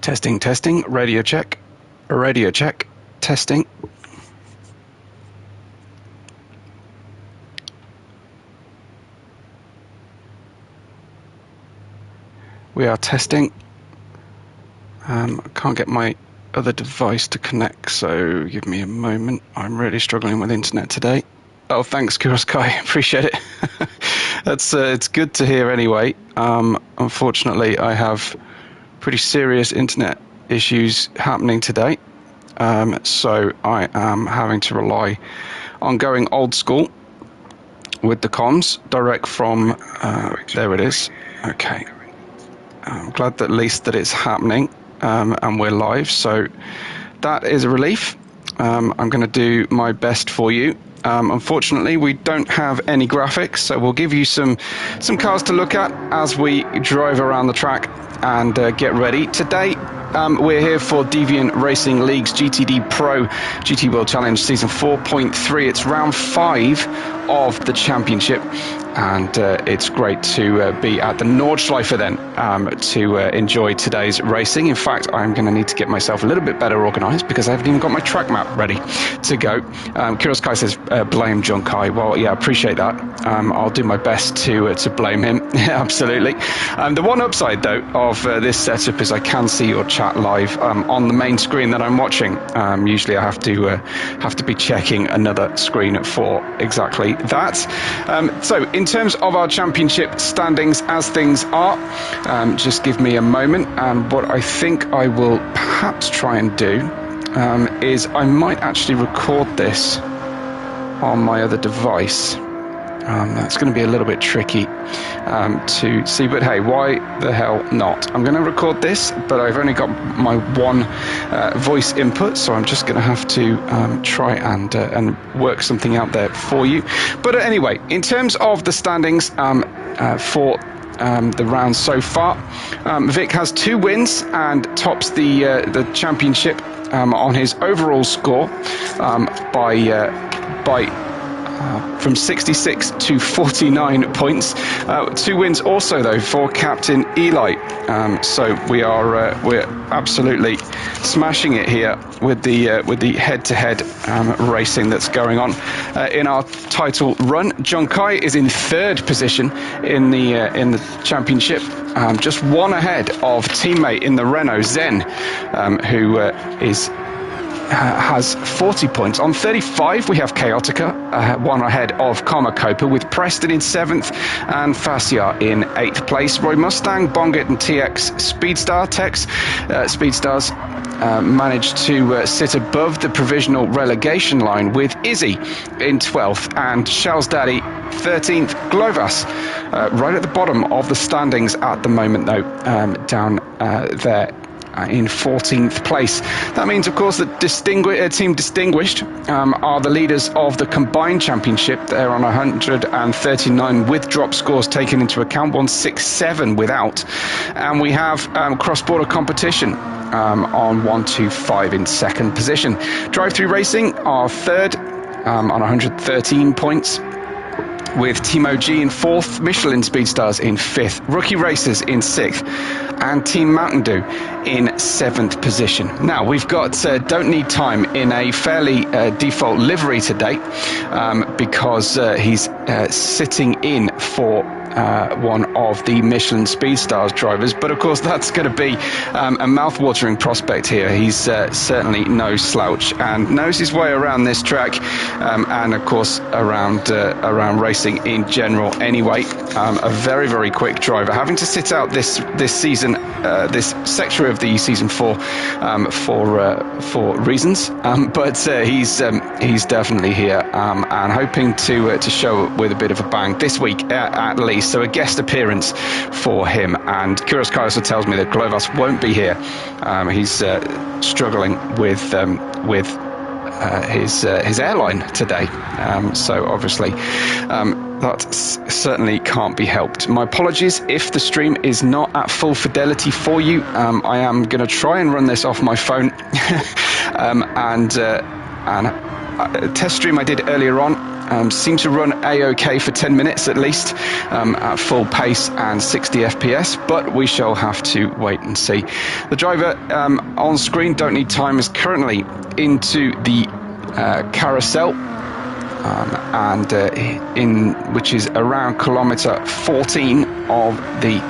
Testing, testing, radio check, testing. We are testing. I can't get my other device to connect, so give me a moment. I'm really struggling with internet today. Oh, thanks, Kuroskai. Appreciate it. It's good to hear anyway. Unfortunately, I have pretty serious internet issues happening today. So I am having to rely on going old school with the comms, direct from, there it is. Okay. I'm glad that at least that it's happening, and we're live. So that is a relief. I'm going to do my best for you. Unfortunately, we don't have any graphics, so we'll give you some cars to look at as we drive around the track and get ready. Today, we're here for Deviant Racing League's GTDPRO GT World Challenge Season 4.3. It's round 5 of the championship, and it's great to be at the Nordschleife then to enjoy today's racing. In fact, I'm going to need to get myself a little bit better organised because I haven't even got my track map ready to go. Kuroskai says, blame John Kai. Well, yeah, I appreciate that. I'll do my best to blame him. Absolutely. The one upside, though, of this setup is I can see your chat live on the main screen that I'm watching. Usually I have to be checking another screen for exactly that. So in terms of our championship standings as things are, just give me a moment, and what I think I will perhaps try and do is I might actually record this on my other device. That's going to be a little bit tricky to see, but hey, why the hell not? I'm going to record this, but I've only got my one voice input, so I'm just going to have to try and work something out there for you. But anyway, in terms of the standings for the round so far, Vic has 2 wins and tops the championship on his overall score by from 66 to 49 points. 2 wins also, though, for Captain Eli. So we're absolutely smashing it here with the head-to-head racing that's going on in our title run. John Kai is in 3rd position in the championship, just 1 ahead of teammate in the Renault Zen, who has 40 points. On 35, we have Chaotica, 1 ahead of Karma Copa, with Preston in 7th and Fascia in 8th place. Roy Mustang, Bonget and TX Speedstars managed to sit above the provisional relegation line with Izzy in 12th and Shell's Daddy 13th. Glovas right at the bottom of the standings at the moment, though, down there in 14th place. That means, of course, that Team Distinguished are the leaders of the combined championship. They're on 139 with drop scores taken into account, 167 without. And we have cross-border competition on 125 in 2nd position. Drive-through Racing are 3rd on 113 points, with Team OG in 4th, Michelin Speedstars in 5th, Rookie Racers in 6th, and Team Mountain Dew in 7th position. Now, we've got Don't Need Time in a fairly default livery today, because he's sitting in for one of the Michelin Speedstars drivers, but of course that's going to be a mouth-watering prospect here. He's certainly no slouch and knows his way around this track, and of course around racing in general anyway. A very, very quick driver, having to sit out this season, this sector of the season for reasons, but he's definitely here, and hoping to show up with a bit of a bang this week at least. So a guest appearance for him. And Kuroskai also tells me that Glovas won't be here. He's struggling with his airline today. So obviously that certainly can't be helped. My apologies if the stream is not at full fidelity for you. I am going to try and run this off my phone, and a test stream I did earlier on seemed to run A-OK for 10 minutes at least, at full pace and 60 FPS, but we shall have to wait and see. The driver on screen, Don't Need Time, is currently into the carousel, which is around kilometre 14 of the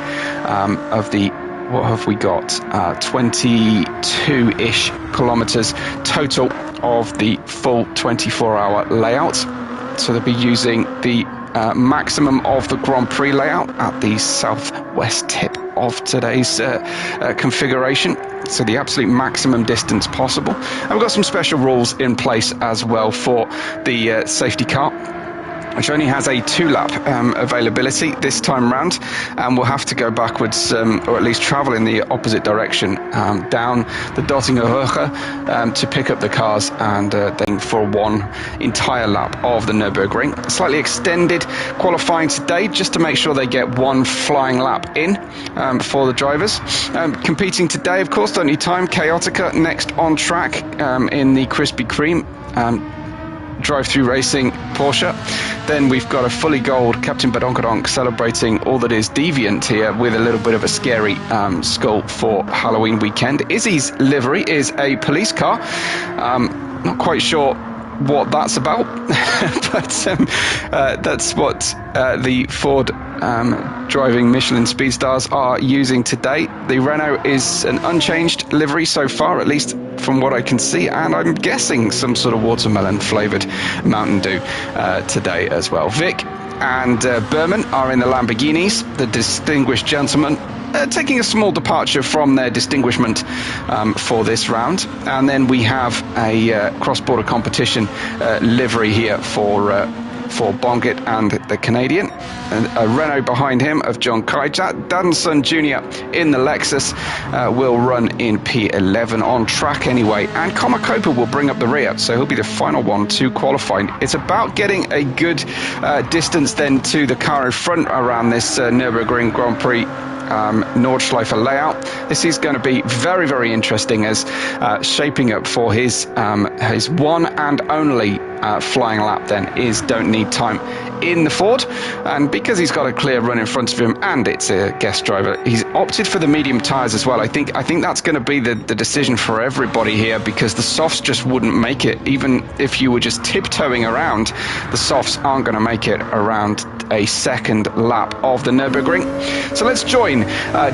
what have we got? 22-ish kilometres total of the full 24-hour layout. So they'll be using the maximum of the Grand Prix layout at the southwest tip of today's configuration. So the absolute maximum distance possible. And we've got some special rules in place as well for the safety car, which only has a 2-lap availability this time round, and we'll have to go backwards, or at least travel in the opposite direction, down the Dottinger Hoche to pick up the cars, and then for one entire lap of the Nürburgring. Slightly extended qualifying today, just to make sure they get one flying lap in for the drivers. Competing today, of course, Don't Need Time, Chaotica next on track in the Krispy Kreme drive-through racing Porsche. Then we've got a fully gold Captain Badonkadonk celebrating all that is deviant here with a little bit of a scary skull for Halloween weekend. Izzy's livery is a police car. Not quite sure what that's about, but that's what the Ford driving Michelin Speedstars are using today. The Renault is an unchanged livery so far, at least from what I can see, and I'm guessing some sort of watermelon flavoured Mountain Dew today as well. Vic and Berman are in the Lamborghinis, the distinguished gentlemen, taking a small departure from their distinguishment for this round. And then we have a cross-border competition livery here for Bongit and the Canadian. And a Renault behind him of John Kajat. Danson Jr. in the Lexus will run in P11 on track anyway. And Comacopa will bring up the rear, so he'll be the final one to qualify. It's about getting a good distance then to the car in front around this Nürburgring Grand Prix Nordschleife layout. This is going to be very, very interesting as shaping up for his one and only flying lap then is Don't Need Time in the Ford, and because he's got a clear run in front of him and it's a guest driver, he's opted for the medium tyres as well. I think that's going to be the decision for everybody here, because the softs just wouldn't make it. Even if you were just tiptoeing around, the softs aren't going to make it around a second lap of the Nürburgring. So let's join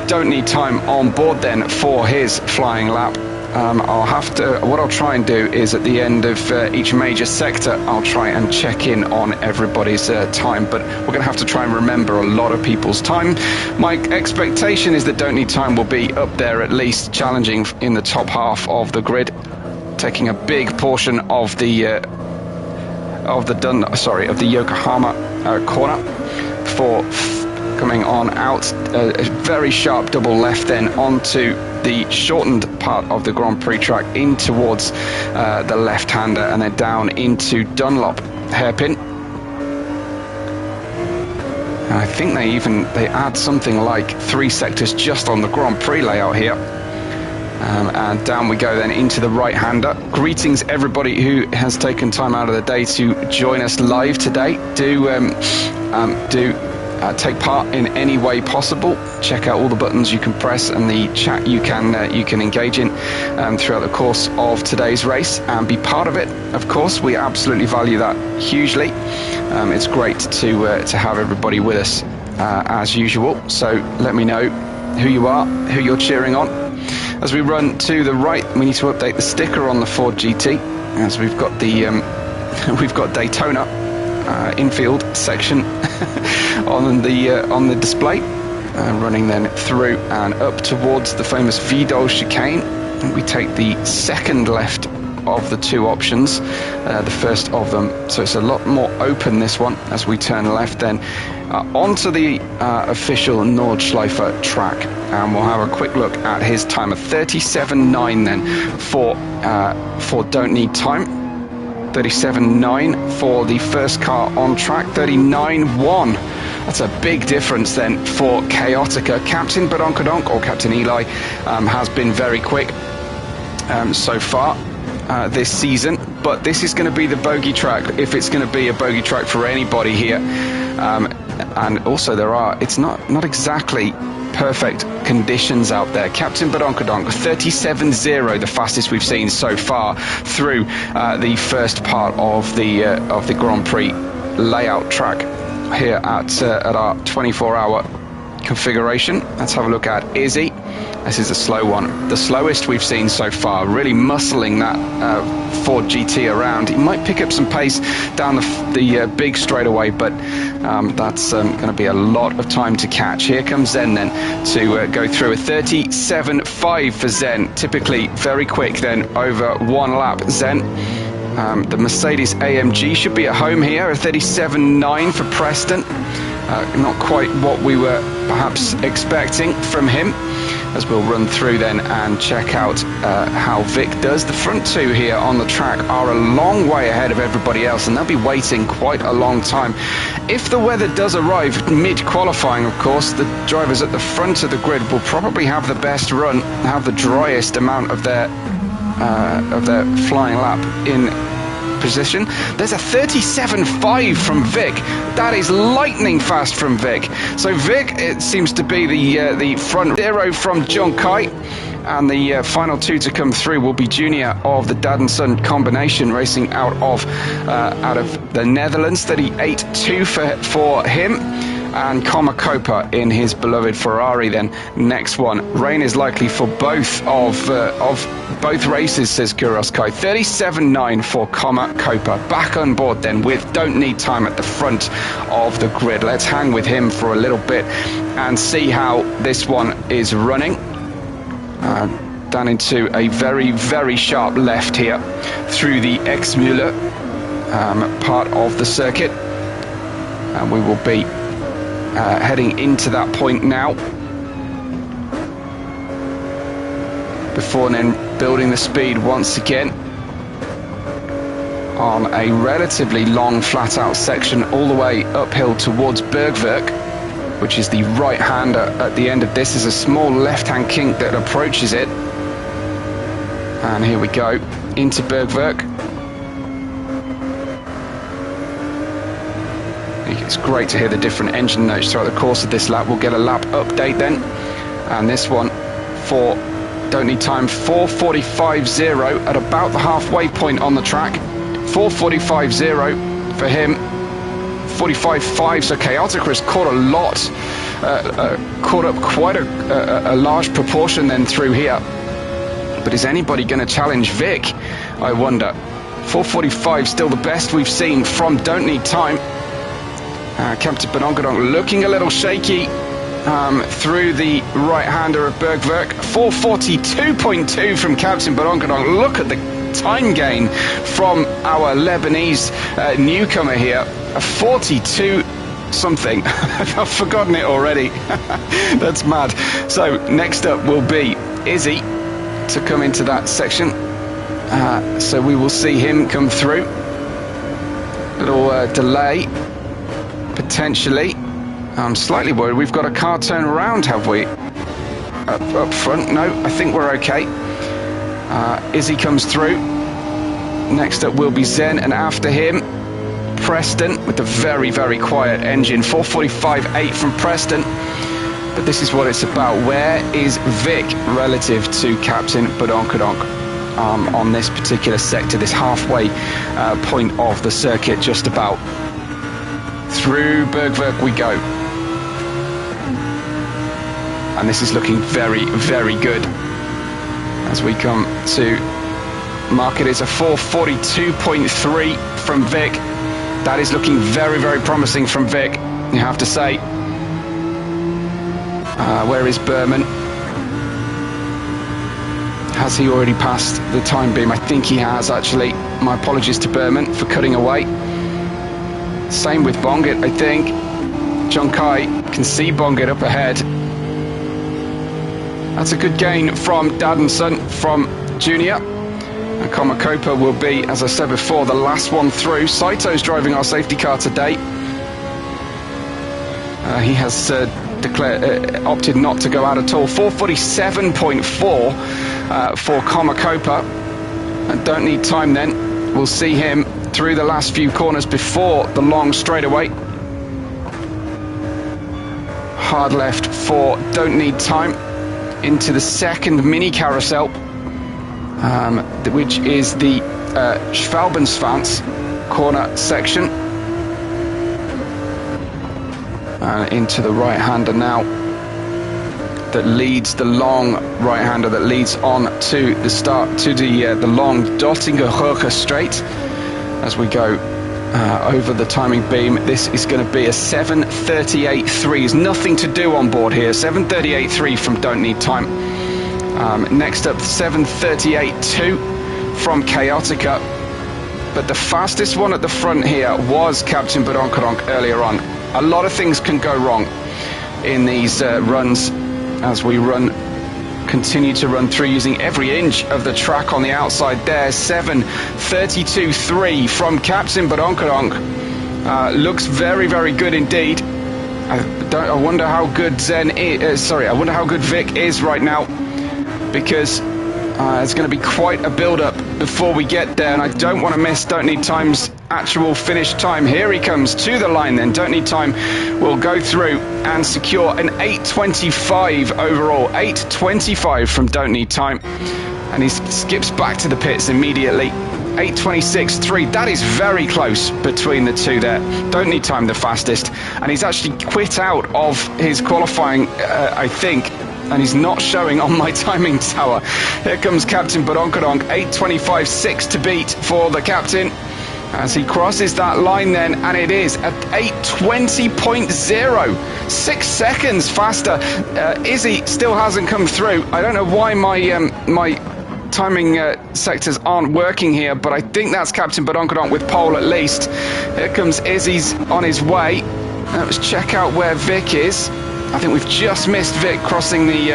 Don't Need Time on board then for his flying lap. What I'll try and do is at the end of each major sector, I'll try and check in on everybody's time, but we're going to have to try and remember a lot of people's time. My expectation is that Don't Need Time will be up there at least, challenging in the top half of the grid, taking a big portion of the Yokohama corner before coming on out a very sharp double left then onto the shortened part of the Grand Prix track in towards the left-hander, and then down into Dunlop hairpin. And I think they add something like 3 sectors just on the Grand Prix layout here. And down we go then into the right-hander. Greetings everybody who has taken time out of the day to join us live today. Do take part in any way possible. Check out all the buttons you can press and the chat you can engage in throughout the course of today's race, and be part of it. Of course, we absolutely value that hugely. It's great to have everybody with us as usual. So let me know who you are, who you're cheering on. As we run to the right, we need to update the sticker on the Ford GT, as we've got Daytona infield section on the display, running then through and up towards the famous Vidal chicane. And we take the second left of the 2 options, the first of them, so it's a lot more open, this one, as we turn left then onto the official Nordschleife track, and we'll have a quick look at his time of 37.9 then for Don't Need Time. 37.9 for the first car on track, 39.1. That's a big difference then for Chaotica. Captain Badonkadonk, or Captain Eli, has been very quick so far this season. but this is going to be the bogey track, if it's going to be a bogey track for anybody here. And also it's not exactly perfect conditions out there. Captain Badonkadonk 37.0, the fastest we've seen so far through the first part of the Grand Prix layout track here at our 24-hour configuration. Let's have a look at Izzy. This is a slow one, the slowest we've seen so far, really muscling that Ford GT around. He might pick up some pace down the big straightaway, but that's going to be a lot of time to catch. Here comes Zen then to go through a 37.5 for Zen, typically very quick then over one lap. Zen, the Mercedes AMG should be at home here, a 37.9 for Preston. Not quite what we were perhaps expecting from him, as we'll run through then and check out how Vic does. The front two here on the track are a long way ahead of everybody else, and they'll be waiting quite a long time. If the weather does arrive mid-qualifying, of course, the drivers at the front of the grid will probably have the best run, have the driest amount of their flying lap in position. There's a 37.5 from Vic. That is lightning fast from Vic. So Vic, it seems to be the front zero from John Kite, and the final two to come through will be Junior of the Dad and Son combination, racing out of the Netherlands. 38.2 for him. And Copa in his beloved Ferrari then. Next one. Rain is likely for both of both races, says Kuroskai. 37.9 for Copa. Back on board then with Don't Need Time at the front of the grid. Let's hang with him for a little bit and see how this one is running. Down into a very, very sharp left here through the Exmüller part of the circuit. And we will be heading into that point now, before then building the speed once again on a relatively long flat out section all the way uphill towards Bergwerk, which is the right hander at the end of this. Is a small left hand kink that approaches it, and here we go into Bergwerk. It's great to hear the different engine notes throughout the course of this lap. We'll get a lap update then, and this one for Don't Need Time 4:45.0 at about the halfway point on the track. 4:45.0 for him. 45.5. So Chaoticus caught up quite a large proportion then through here. But is anybody going to challenge Vic, I wonder? 4:45 still the best we've seen from Don't Need Time. Captain Benongadong looking a little shaky through the right-hander of Bergwerk. 4:42.2 from Captain Benongadong. Look at the time gain from our Lebanese newcomer here. A 42 something. I've forgotten it already. That's mad. So next up will be Izzy to come into that section. So we will see him come through. Little delay. Potentially. I'm slightly worried. We've got a car turn around, have we? Up front? No, I think we're okay. Izzy comes through. Next up will be Zen, and after him, Preston with the very, very quiet engine. 4:45.8 from Preston. But this is what it's about. Where is Vic relative to Captain Badonkadonk on this particular sector, this halfway point of the circuit, just about? Through Bergwerk we go. And this is looking very, very good. As we come to mark it is a 4:42.3 from Vic. That is looking very, very promising from Vic, you have to say. Where is Berman? Has he already passed the time beam? I think he has, actually. My apologies to Berman for cutting away. Same with Bongit, I think. John Kai can see Bongit up ahead. That's a good gain from Dad and Son from Junior. And Komakopa will be, as I said before, the last one through. Saito's driving our safety car today. He has opted not to go out at all. 4:47.4 for Komakopa. And Don't Need Time then We'll see him through the last few corners before the long straightaway. Hard left for Don't Need Time into the second mini carousel, which is the Schwalbensvans corner section. And into the right-hander now, that leads the long right-hander that leads on to the start, to the long Dottinger-Hoche straight. As we go over the timing beam, this is going to be a 7:38.3. There's nothing to do on board here. 7:38.3 from Don't Need Time. Next up, 7:38.2 from Chaotica. But the fastest one at the front here was Captain Badonkodonk earlier on. A lot of things can go wrong in these runs as we continue to run through using every inch of the track on the outside there. 7:32.3 from Captain Badonkodonk. Looks very, very good indeed. I wonder how good I wonder how good Vic is right now, because it's going to be quite a build-up before we get there, and I don't want to miss Don't Need Time's actual finish time. Here he comes to the line then. Don't Need Time will go through and secure an 8:25 overall. 8:25 from Don't Need Time. And he skips back to the pits immediately. 8:26.3. That is very close between the two there. Don't Need Time the fastest. And he's actually quit out of his qualifying, I think. And he's not showing on my timing tower. Here comes Captain Badonkodonk. 8:25.6 to beat for the captain as he crosses that line then, and it is at 8:20.0. 6 seconds faster. Izzy still hasn't come through. I don't know why my timing sectors aren't working here, but I think that's Captain Badonkodonk with pole at least. Here comes Izzy's on his way. Let's check out where Vic is. I think we've just missed Vic crossing the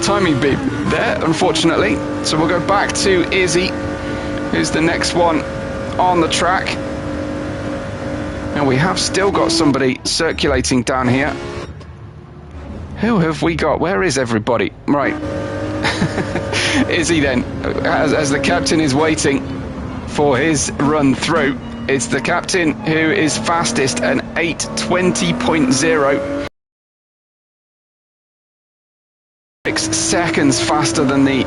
timing beam there, unfortunately. So we'll go back to Izzy, who's the next one on the track. And we have still got somebody circulating down here. Who have we got? Where is everybody? Right. Izzy then, as the captain is waiting for his run through. It's the captain who is fastest at 8:20.0. 6 seconds faster than the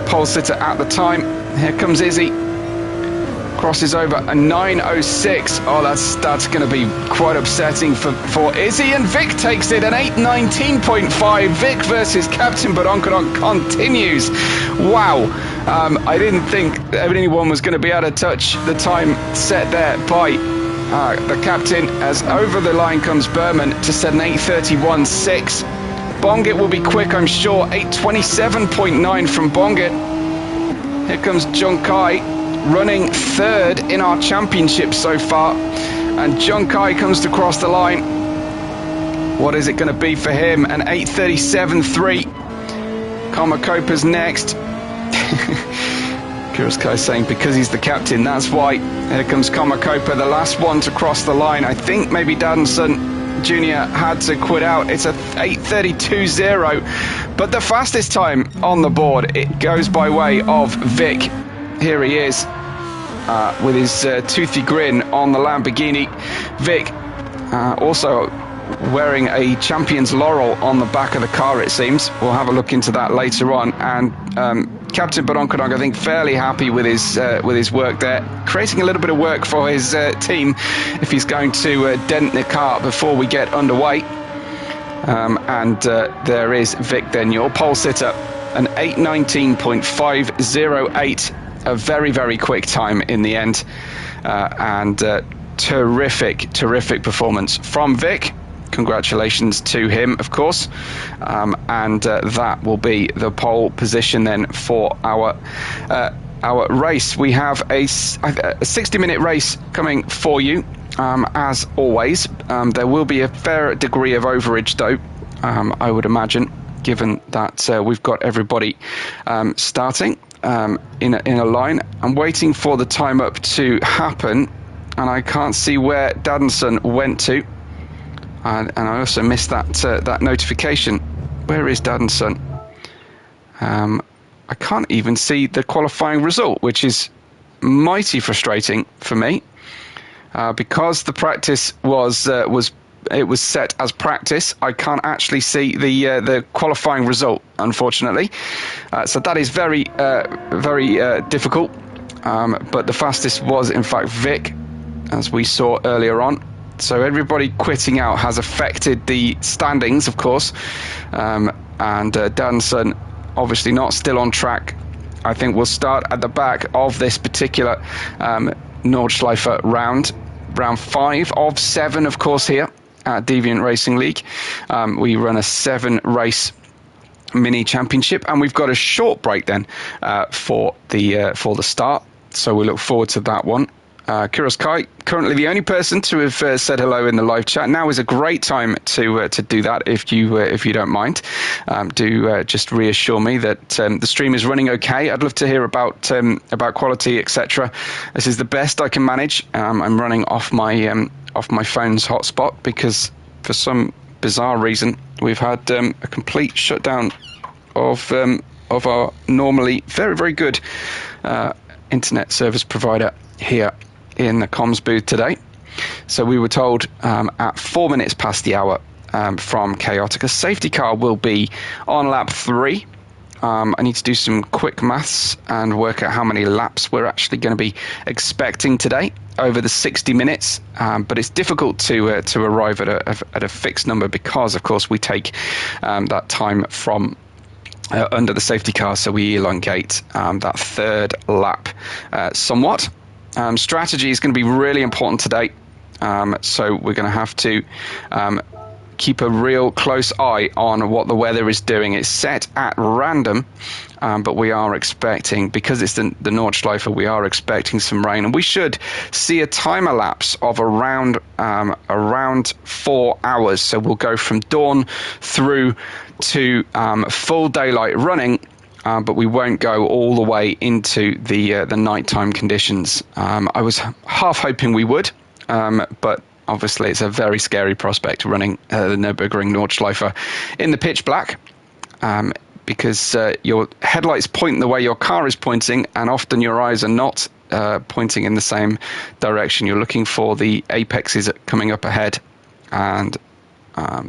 pole sitter at the time. Here comes Izzy. Crosses over a 9:06. Oh, that's going to be quite upsetting for Izzy. And Vic takes it, an 8:19.5. Vic versus Captain Badonkodonk continues. Wow. I didn't think anyone was going to be able to touch the time set there by the captain, as over the line comes Berman to set an 8:31.6. Bongit will be quick, I'm sure. 8:27.9 from Bongit. Here comes Junkai, running third in our championship so far. And Junkai comes to cross the line. What is it going to be for him? An 8:37.3. Komakopa's next. Kuroskai saying because he's the captain, that's why. Here comes Komakopa, the last one to cross the line. I think maybe Daddenson Jr. had to quit out. It's a 8:32.0, but the fastest time on the board, it goes by way of Vic. Here he is with his toothy grin on the Lamborghini. Vic also wearing a champion's laurel on the back of the car, it seems. We'll have a look into that later on. And Captain Badonkodonk, I think, fairly happy with his work there, creating a little bit of work for his team if he's going to dent the car before we get underway. And there is Vic then, your pole sitter, an 8:19.508, a very, very quick time in the end, and terrific performance from Vic. Congratulations to him, of course. And that will be the pole position then for our race. We have a 60-minute race coming for you, as always. There will be a fair degree of overage, though, I would imagine, given that we've got everybody starting in a line. I'm waiting for the time up to happen, and I can't see where Daddenson went to. And I also missed that notification. Where is Daddenson? I can't even see the qualifying result, which is mighty frustrating for me because the practice was set as practice. I can't actually see the qualifying result, unfortunately. So that is very difficult. But the fastest was in fact Vic, as we saw earlier on. So everybody quitting out has affected the standings, of course. And Danson, obviously not still on track. I think we'll start at the back of this particular Nordschleife round 5 of 7, of course, here at Deviant Racing League. We run a 7-race mini championship, and we've got a short break then for the start. So we look forward to that one. Kuros Kai, currently the only person to have said hello in the live chat. Now is a great time to do that if you don't mind. Do just reassure me that the stream is running okay. I'd love to hear about quality, etc. This is the best I can manage. I'm running off my phone's hotspot because for some bizarre reason we've had a complete shutdown of our normally very, very good internet service provider here in the comms booth today. So we were told at 4 minutes past the hour from Chaotic, a safety car will be on lap 3. I need to do some quick maths and work out how many laps we're actually going to be expecting today over the 60 minutes. But it's difficult to arrive at a fixed number because, of course, we take that time from under the safety car, so we elongate that third lap somewhat. Strategy is going to be really important today, so we're going to have to keep a real close eye on what the weather is doing. It's set at random, but we are expecting, because it's the Nordschleife, we are expecting some rain, and we should see a time elapse of around 4 hours. So we'll go from dawn through to full daylight running. But we won't go all the way into the nighttime conditions. I was half hoping we would, but obviously it's a very scary prospect running the Nürburgring Nordschleife in the pitch black, because your headlights point the way your car is pointing, and often your eyes are not pointing in the same direction. You're looking for the apexes coming up ahead, and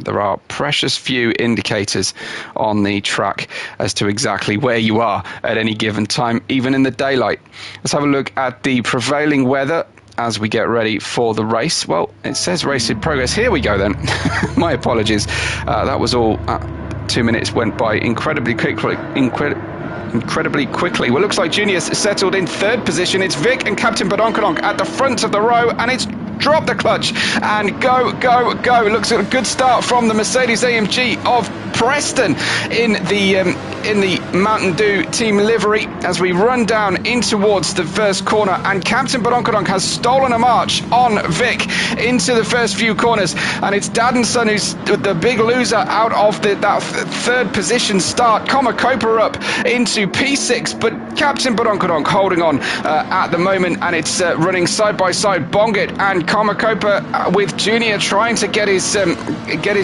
there are precious few indicators on the track as to exactly where you are at any given time, even in the daylight. Let's have a look at the prevailing weather as we get ready for the race. Well, it says race in progress. Here we go then. My apologies. That was all 2 minutes went by incredibly quickly. Well, it looks like Junior's settled in third position. It's Vic and Captain Badonkadonk at the front of the row, and it's drop the clutch and go. Looks like a good start from the Mercedes AMG of Preston in the Mountain Dew team livery as we run down in towards the first corner, and Captain Badonkadonk has stolen a march on Vic into the first few corners, and it's Daddenson who's the big loser out of that third position start. Komakopa up into P6, but Captain Badonkadonk holding on at the moment, and it's running side by side. Bongit and Komakopa with Junior trying to get his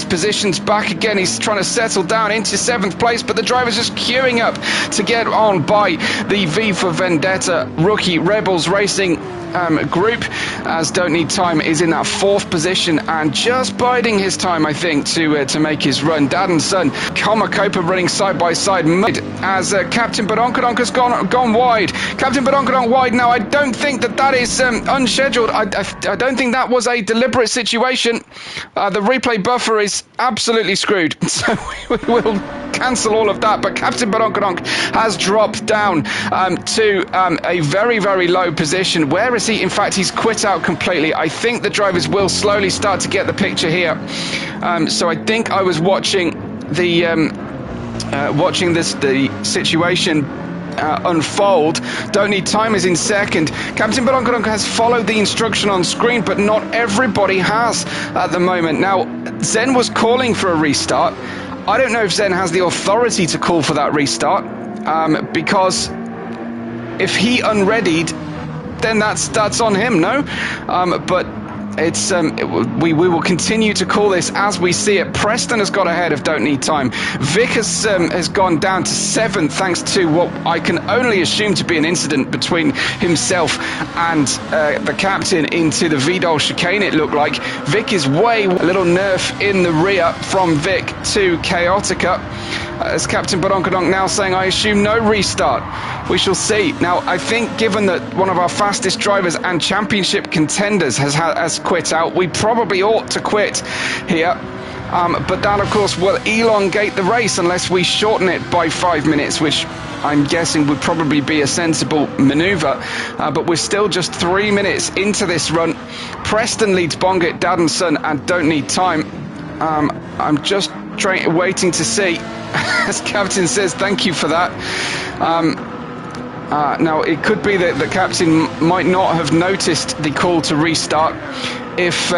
positions back again. He's trying to settle down into 7th place, but the driver's just queuing up to get on by the V for Vendetta rookie Rebels Racing group, as Don't Need Time is in that 4th position and just biding his time, I think, to make his run. Daddenson, Komakopa running side by side mid as Captain Badonkadonk has gone wide. Captain Badonkadonk wide now. I don't think that is unscheduled. I don't think that was a deliberate situation. The replay buffer is absolutely screwed, so we will cancel all of that. But Captain Badonkadonk has dropped down to a very, very low position. Where is he? In fact, he's quit out completely. I think the drivers will slowly start to get the picture here. So I think I was watching the situation unfold. Don't Need Time is in second. Captain Badonkadonk has followed the instruction on screen, but not everybody has at the moment. Now, Zen was calling for a restart. I don't know if Zen has the authority to call for that restart, because if he unreadied, then that's on him, no? But we will continue to call this as we see it. Preston has got ahead of Don't Need Time. Vic has gone down to 7th thanks to what I can only assume to be an incident between himself and the captain into the Vidal chicane, it looked like. Vic is way a little nerf in the rear from Vic to Chaotica. As Captain Badonkadonk now saying, I assume no restart. We shall see. Now, I think given that one of our fastest drivers and championship contenders has quit out, we probably ought to quit here. But that, of course, will elongate the race unless we shorten it by 5 minutes, which I'm guessing would probably be a sensible manoeuvre. But we're still just 3 minutes into this run. Preston leads Bongit, Daddenson, and Don't Need Time. I'm just waiting to see. As Captain says, thank you for that. Now, it could be that the Captain might not have noticed the call to restart if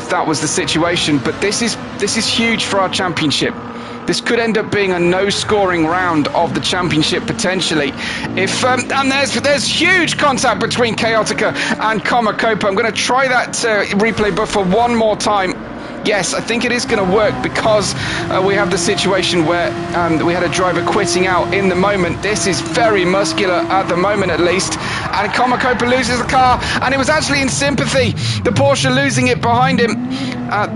that was the situation. But this is huge for our championship. This could end up being a no-scoring round of the championship potentially. If and there's huge contact between Chaotica and Komakopa. I'm going to try that replay buffer one more time. Yes, I think it is going to work because we have the situation where we had a driver quitting out in the moment. This is very muscular at the moment, at least. And Komakopa loses the car, and it was actually in sympathy. The Porsche losing it behind him.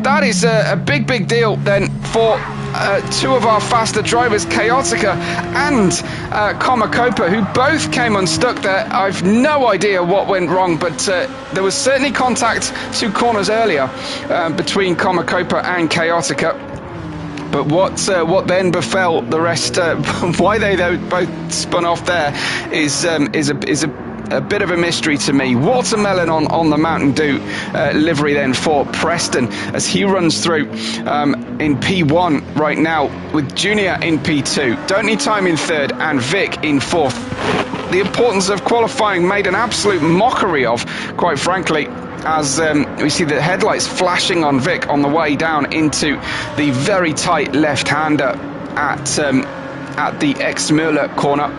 That is a big deal then for two of our faster drivers, Chaotica and Komakopa, who both came unstuck there. I've no idea what went wrong, but there was certainly contact 2 corners earlier between Komakopa and Chaotica. But what then befell the rest? Why they both spun off there is a bit of a mystery to me. Watermelon on the Mountain Dew livery then for Preston as he runs through in P1 right now with Junior in P2. Don't Need Time in 3rd and Vic in 4th. The importance of qualifying made an absolute mockery of, quite frankly, as we see the headlights flashing on Vic on the way down into the very tight left-hander at the Exmüller corner.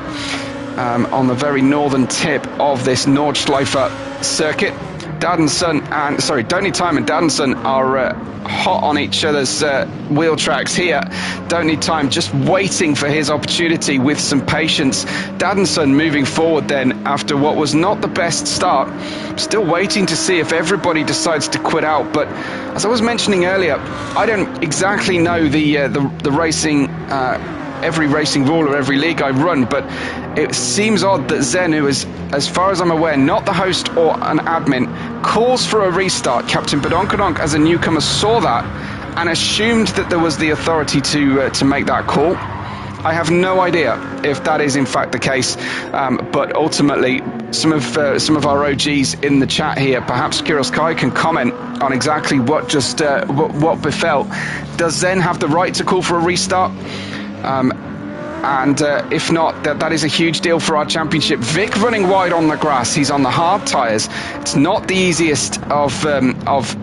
On the very northern tip of this Nordschleife circuit. Don't Need Time and Daddenson are hot on each other's wheel tracks here. Don't Need Time just waiting for his opportunity with some patience. Daddenson moving forward then after what was not the best start. Still waiting to see if everybody decides to quit out. But as I was mentioning earlier, I don't exactly know the racing every racing rule or every league I run, but it seems odd that Zen, who is, as far as I'm aware, not the host or an admin, calls for a restart. Captain Badonkadonk, as a newcomer, saw that and assumed that there was the authority to make that call. I have no idea if that is in fact the case, but ultimately some of our OGs in the chat here, perhaps Kiroskai, can comment on exactly what just what befell. Does Zen have the right to call for a restart? And if not, that is a huge deal for our championship. Vic running wide on the grass. He's on the hard tyres. It's not the easiest of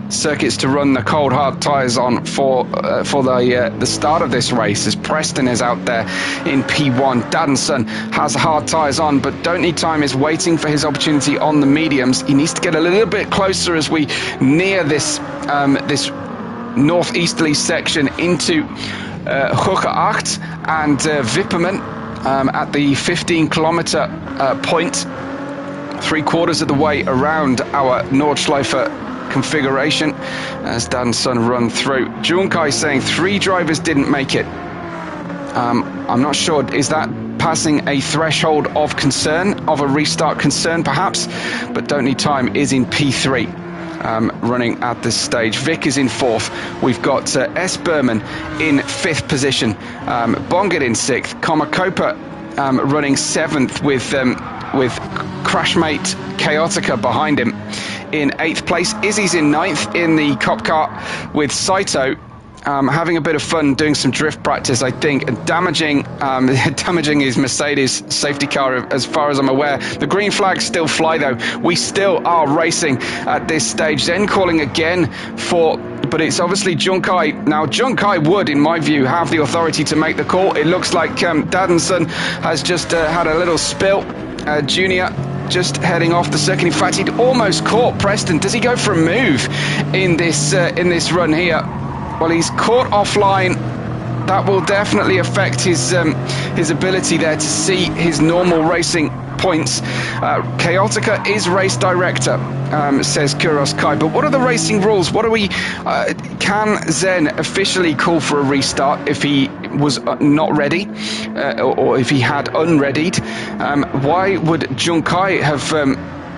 circuits to run the cold hard tyres on for the start of this race, as Preston is out there in P1. Daddenson has hard tyres on, but Don't Need Time is waiting for his opportunity on the mediums. He needs to get a little bit closer as we near this northeasterly section into Hoge Acht and Wipperman at the 15-kilometer point, 3/4 of the way around our Nordschleife configuration as Daddenson run through. Junkai saying 3 drivers didn't make it. I'm not sure, is that passing a threshold of concern, of a restart concern perhaps? But Don't Need Time is in P3. Running at this stage. Vic is in 4th. We've got S. Berman in 5th position. Bongit in 6th. Komakopa running 7th with crashmate Chaotica behind him. In 8th place, Izzy's in 9th in the cop car with Saito. Having a bit of fun doing some drift practice, I think, and damaging his Mercedes safety car as far as I'm aware. The green flags still fly though. We still are racing at this stage. Then calling again but it's obviously Junkai. Now Junkai would, in my view, have the authority to make the call. It looks like Daddenson has just had a little spill. Junior just heading off the circuit. In fact, he'd almost caught Preston. Does he go for a move in this run here? Well, he's caught offline. That will definitely affect his ability there to see his normal racing points. Chaotica is race director, says Kuros Kai. But what are the racing rules? What are we? Can Zen officially call for a restart if he was not ready, or if he had unreadied? Why would Junkai have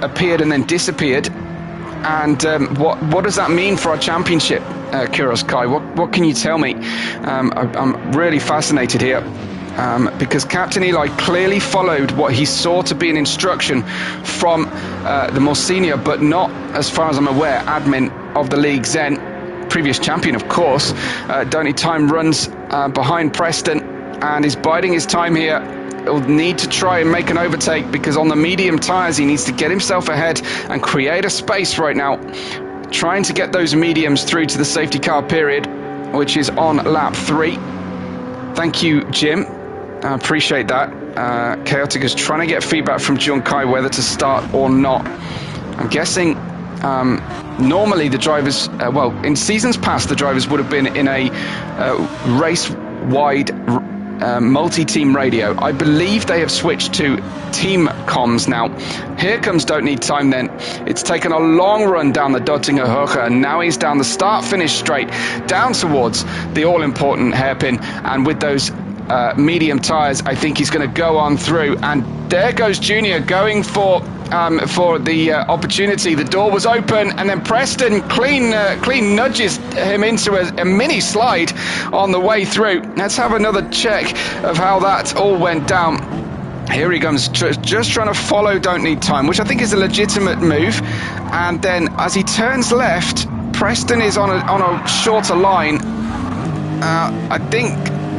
appeared and then disappeared? And what does that mean for our championship, Kuros Kai? What can you tell me? I'm really fascinated here. Because Captain Eli clearly followed what he saw to be an instruction from the more senior, but not, as far as I'm aware, admin of the league, Zen, previous champion, of course. Don't need time, runs behind Preston and is biding his time here. He'll need to try and make an overtake because on the medium tyres he needs to get himself ahead and create a space right now, trying to get those mediums through to the safety car period, which is on lap 3. Thank you, Jim. I appreciate that. Chaotic is trying to get feedback from Junkai whether to start or not. I'm guessing normally the drivers, well, in seasons past, the drivers would have been in a race-wide multi-team radio. I believe they have switched to team comms now. Here comes Don't Need Time then. It's taken a long run down the Dottinger Hoche, and now he's down the start-finish straight, down towards the all-important hairpin, and with those medium tyres, I think he's going to go on through, and there goes Junior going for the opportunity. The door was open, and then Preston clean nudges him into a mini slide on the way through. Let's have another check of how that all went down. Here he comes, just trying to follow Don't Need Time, which I think is a legitimate move. And then as he turns left, Preston is on a shorter line.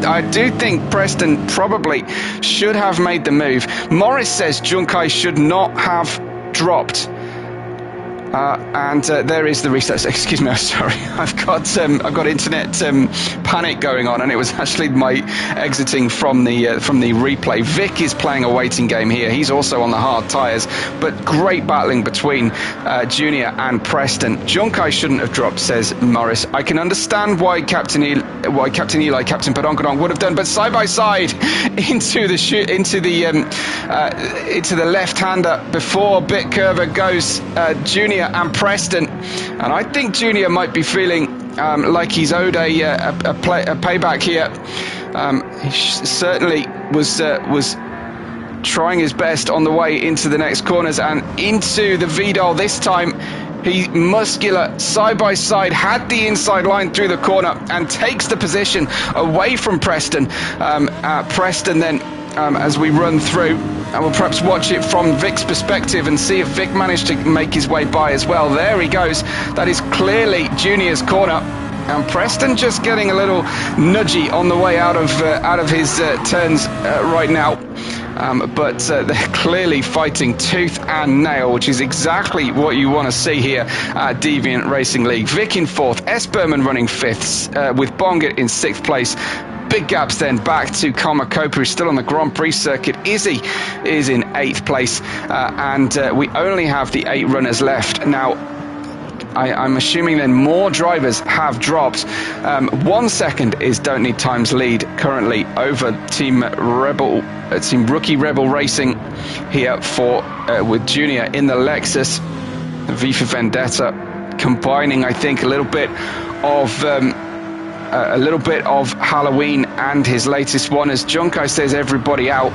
I do think Preston probably should have made the move. Morris says Junkai should not have dropped. And there is the reset. Excuse me, I'm sorry. I've got internet panic going on, and it was actually my exiting from the replay. Vic is playing a waiting game here. He's also on the hard tyres, but great battling between Junior and Preston. Junkai shouldn't have dropped, says Morris. I can understand why Captain Eli, Captain Padonkadonk would have done, but side by side into the left-hander before bit curver goes Junior and Preston, and I think Junior might be feeling like he's owed a payback here. He certainly was trying his best on the way into the next corners and into the Vidal. This time he muscular side by side, had the inside line through the corner and takes the position away from Preston. Preston then, as we run through, and we'll perhaps watch it from Vic's perspective and see if Vic managed to make his way by as well. There he goes. That is clearly Junior's corner. And Preston just getting a little nudgy on the way out of his turns right now. But they're clearly fighting tooth and nail, which is exactly what you want to see here at Deviant Racing League. Vic in 4th, S. Berman running 5th, with Bongit in 6th place. Big gaps then back to Komakopa, who's still on the Grand Prix circuit. Izzy is in 8th place, and we only have the 8 runners left. Now, I'm assuming then more drivers have dropped. 1 second is Don't Need Time's lead currently over Team Rookie Rebel Racing here with Junior in the Lexus. V for Vendetta combining, I think, a little bit of Halloween and his latest one, as Junkai says everybody out.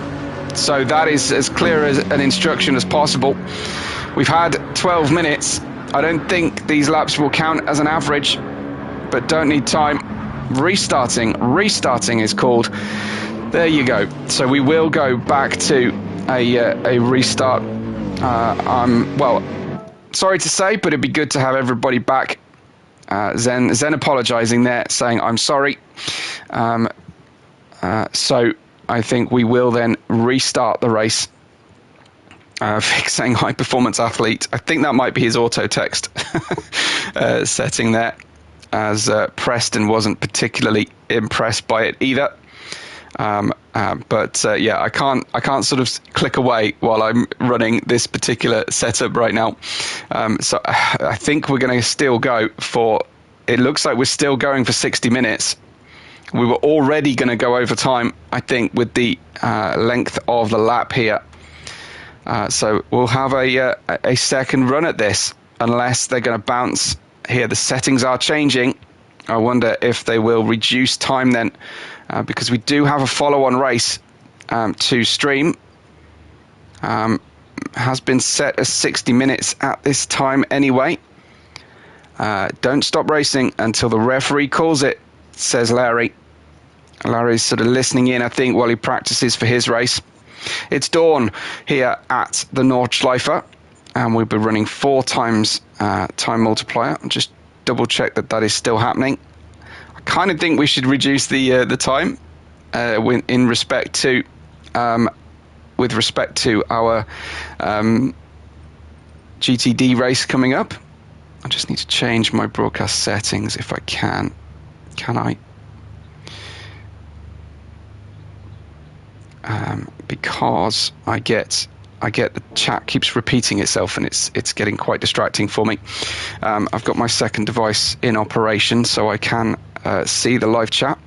So that is as clear as an instruction as possible. We've had 12 minutes. I don't think these laps will count as an average, but Don't Need Time. Restarting is called. There you go. So we will go back to a restart. Well, sorry to say, but it'd be good to have everybody back. Zen apologizing there, saying I'm sorry. So I think we will then restart the race. Vic saying high performance athlete. I think that might be his auto text setting there, as Preston wasn't particularly impressed by it either. Yeah, I can't sort of click away while I'm running this particular setup right now. So I think we're going to still go for. It looks like we're still going for 60 minutes. We were already going to go over time, I think, with the length of the lap here. So we'll have a second run at this, unless they're going to bounce here. The settings are changing. I wonder if they will reduce time then, because we do have a follow-on race to stream. Has been set as 60 minutes at this time anyway. Don't stop racing until the referee calls it, says Larry. Larry's sort of listening in, I think, while he practices for his race. It's dawn here at the Nordschleife, and we'll be running 4 times time multiplier. I'll just double check that is still happening. I kind of think we should reduce the time in respect to with respect to our GTD race coming up. I just need to change my broadcast settings if I can. Can I? Because I get the chat keeps repeating itself, and it's getting quite distracting for me. I've got my second device in operation, so I can see the live chat.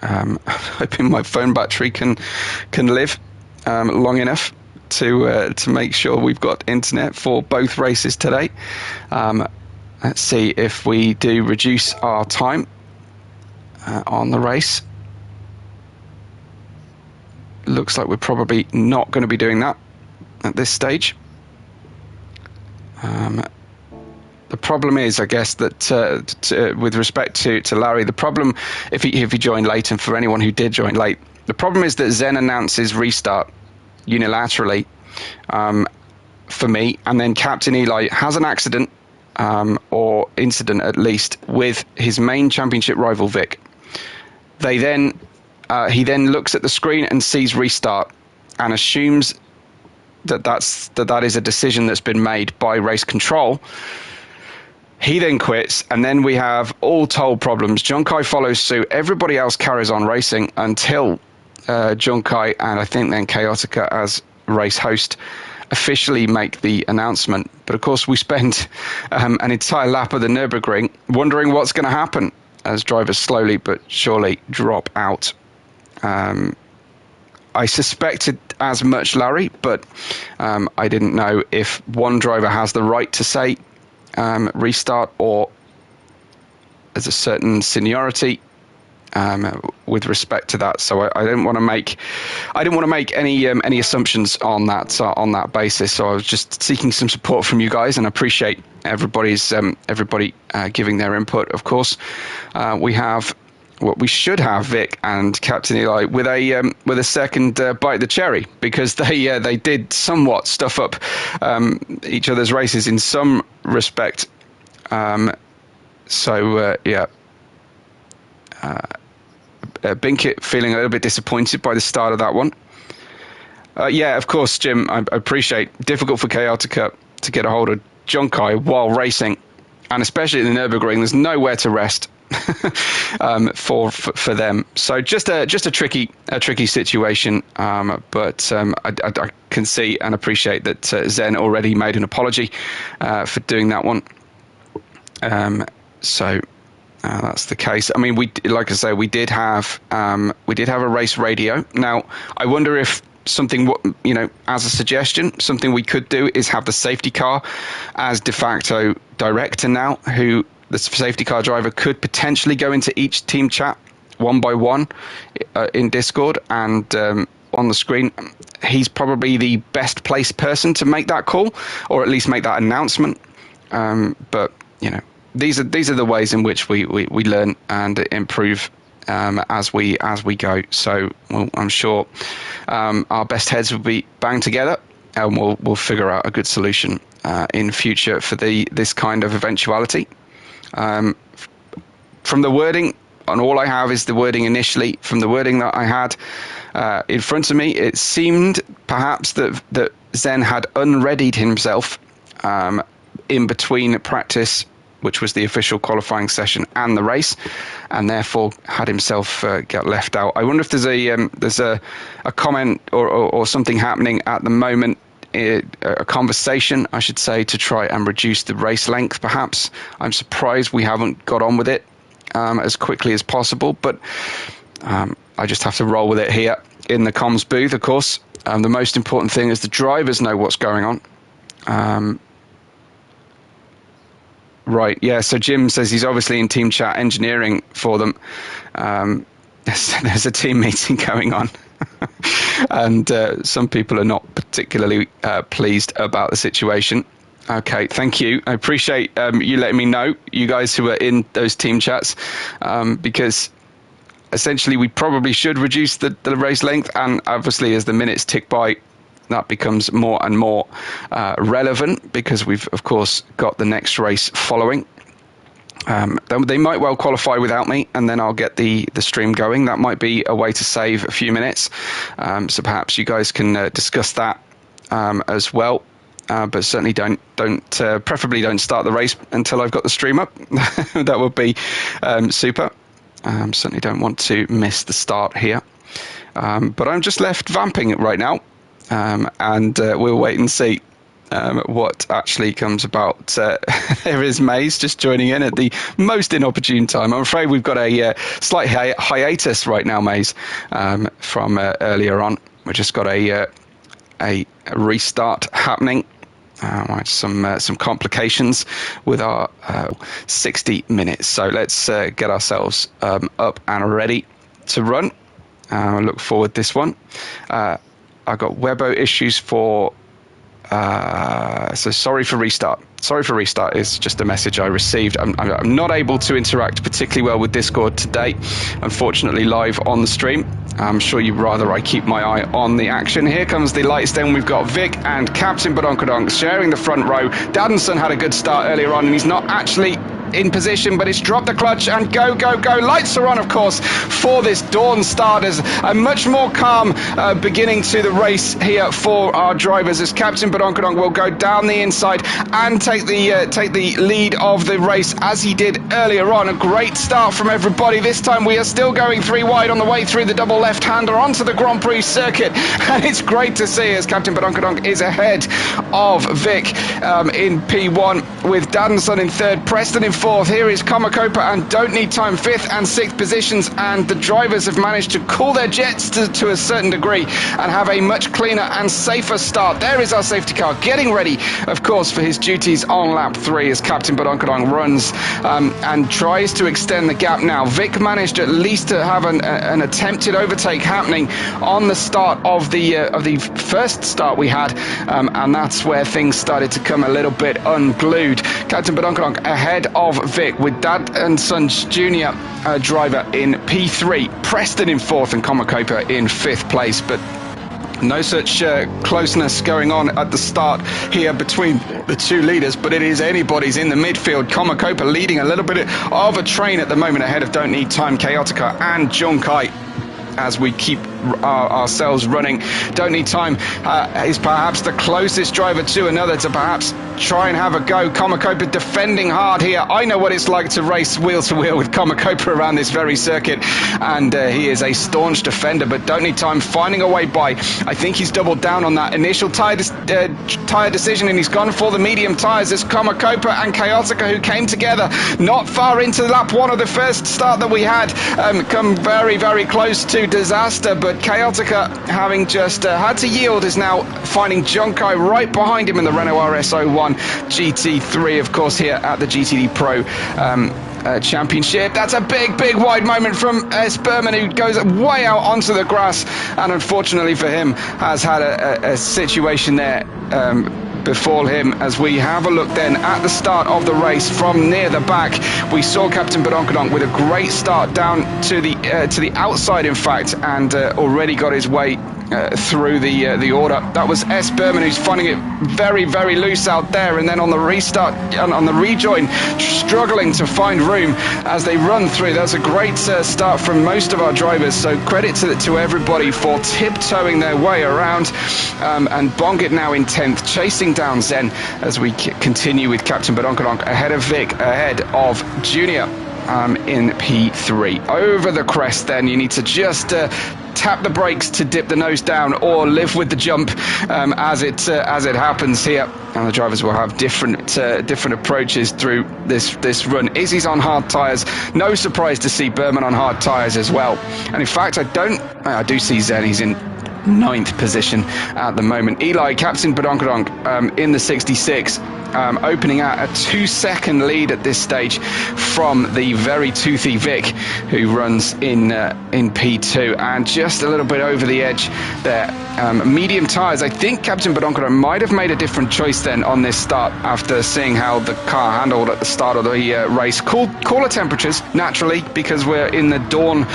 Hoping my phone battery can live long enough to make sure we've got internet for both races today. Let's see if we do reduce our time on the race. Looks like we're probably not going to be doing that at this stage. The problem is, I guess, that with respect to Larry, the problem, if he joined late, and for anyone who did join late, the problem is that Zen announces restart unilaterally for me, and then Captain Eli has an accident or incident at least with his main championship rival Vic. He then looks at the screen and sees restart and assumes that is a decision that's been made by race control. He then quits, and then we have all told problems. Junkai follows suit. Everybody else carries on racing until Junkai and I think then Chaotica as race host officially make the announcement. But of course we spend an entire lap of the Nürburgring wondering what's going to happen as drivers slowly but surely drop out. I suspected as much, Larry, but I didn't know if one driver has the right to say restart, or there's a certain seniority with respect to that. So I didn't want to make any assumptions on that basis. So I was just seeking some support from you guys, and I appreciate everybody giving their input. Of course, we should have Vic and Captain Eli with a second bite of the cherry, because they did somewhat stuff up each other's races in some respect. Binkit feeling a little bit disappointed by the start of that one. Of course, Jim, I appreciate difficult for Chaotica to get a hold of Junkai while racing, and especially in the Nürburgring, there's nowhere to rest. for them, so just a tricky situation, but I can see and appreciate that Zen already made an apology for doing that one. That's the case. I mean, we did have a race radio. Now, I wonder if something, as a suggestion, something we could do is have the safety car as de facto director now, who the safety car driver could potentially go into each team chat one by one in Discord, and on the screen, he's probably the best placed person to make that call, or at least make that announcement. But these are the ways in which we learn and improve as we go. So I'm sure our best heads will be banged together, and we'll figure out a good solution in future for this kind of eventuality. From the wording, and all I have is the wording initially, from the wording that I had in front of me, it seemed perhaps that Zen had unreadied himself in between practice which was the official qualifying session and the race, and therefore had himself get left out. I wonder if there's a comment or something happening at the moment, a conversation, I should say, to try and reduce the race length, perhaps. I'm surprised we haven't got on with it as quickly as possible, but I just have to roll with it here in the comms booth, of course. The most important thing is the drivers know what's going on. Right, yeah, so Jim says he's obviously in team chat engineering for them. There's a team meeting going on. And some people are not particularly pleased about the situation. Okay, thank you. I appreciate you letting me know, you guys who are in those team chats, because essentially we probably should reduce the race length, and obviously as the minutes tick by, that becomes more and more relevant, because we've of course got the next race following. They might well qualify without me, and then I'll get the stream going. That might be a way to save a few minutes. So perhaps you guys can discuss that as well. But certainly preferably don't start the race until I've got the stream up. That would be super. Certainly don't want to miss the start here. But I'm just left vamping right now. And we'll wait and see what actually comes about. There is Maze just joining in at the most inopportune time. I'm afraid we've got a slight hiatus right now, Maze, from earlier on. We just got a restart happening. Some complications with our 60 minutes. So let's get ourselves up and ready to run. I look forward to this one. I got Webbo issues for, so sorry for restart. Sorry for restart is just a message I received. I'm not able to interact particularly well with Discord today, unfortunately, live on the stream. I'm sure you'd rather I keep my eye on the action. Here comes the lights then. We've got Vic and Captain Badonkadonk sharing the front row. Daddenson had a good start earlier on, and he's not actually in position, but it's dropped the clutch and go. Lights are on, of course, for this dawn start, as a much more calm beginning to the race here for our drivers, as Captain Badonkadonk will go down the inside and take the lead of the race as he did earlier on. A great start from everybody. This time we are still going 3 wide on the way through the double left-hander onto the Grand Prix circuit, and it's great to see as Captain Badonkadonk is ahead of Vic in P1, with Daddenson in third, Preston in fourth. Here is Komakopa and Don't Need Time 5th and 6th positions, and the drivers have managed to cool their jets to a certain degree and have a much cleaner and safer start. There is our safety car getting ready, of course, for his duties on lap 3 as Captain Badonkadonk runs and tries to extend the gap now. Vic managed at least to have an attempted overtake happening on the start of the first start we had, and that's where things started to come a little bit unglued. Captain Badonkadonk ahead of Vic, with Dad and Sons Junior driver in P3, Preston in 4th and Komakopa in 5th place, but no such closeness going on at the start here between the two leaders, but it is anybody's in the midfield. Komakopa leading a little bit of a train at the moment ahead of Don't Need Time, Chaotica and Junkai. As we keep ourselves running, Don't Need Time is perhaps the closest driver to another to perhaps try and have a go. Komakopa defending hard here. I know what it's like to race wheel to wheel with Komakopa around this very circuit, and he is a staunch defender, but Don't Need Time finding a way by. I think he's doubled down on that initial tyre decision, and he's gone for the medium tyres as Komakopa and Chaotica, who came together not far into lap 1 of the first start that we had, come very, very close to disaster, but Chaotica, having just had to yield, is now finding Junkai right behind him in the Renault RS01 GT3, of course, here at the GTDPRO Championship. That's a big wide moment from Sperman, who goes way out onto the grass, and unfortunately for him has had a situation there befall him. As we have a look then at the start of the race from near the back, we saw Captain Badonkadonk with a great start down to the outside, in fact, and already got his way through the order. That was S. Berman, who's finding it very, very loose out there, and then on the restart, on the rejoin, struggling to find room as they run through. That's a great start from most of our drivers, so credit to everybody for tiptoeing their way around. And Bongit now in 10th, chasing down Zen as we continue with Captain Badonkadonk ahead of Vic, ahead of Junior in P3. Over the crest then, you need to just tap the brakes to dip the nose down, or live with the jump as it happens here. And the drivers will have different approaches through this run. Izzy's on hard tyres. No surprise to see Berman on hard tyres as well. And in fact, I do see Zen. He's in 9th position at the moment. Eli, Captain Badonkadonk, in the 66. Opening out a 2-second lead at this stage from the very toothy Vic, who runs in P2, and just a little bit over the edge there. Medium tyres. I think Captain Badonkadonk might have made a different choice then on this start after seeing how the car handled at the start of the race. Cooler temperatures, naturally, because we're in the dawn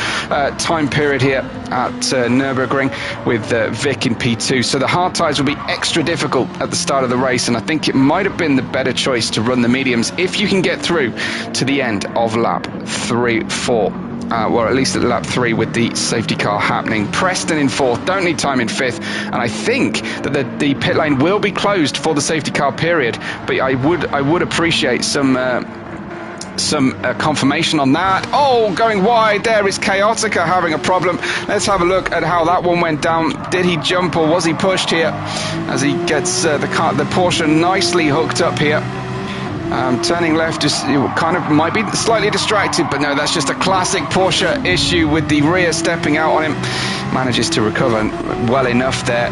time period here at Nürburgring with Vic in P2. So the hard tyres will be extra difficult at the start of the race, and I think it might have been the better choice to run the mediums if you can get through to the end of lap 4, at least at lap 3 with the safety car happening. Preston in 4th, don't need time in 5th, and I think that the pit lane will be closed for the safety car period, but I would appreciate some confirmation on that. Oh, going wide there is Chaotica having a problem. Let's have a look at how that one went down. Did he jump or was he pushed here as he gets the Porsche nicely hooked up here? Turning left, just kind of might be slightly distracted, but no, that's just a classic Porsche issue with the rear stepping out on him. Manages to recover well enough there.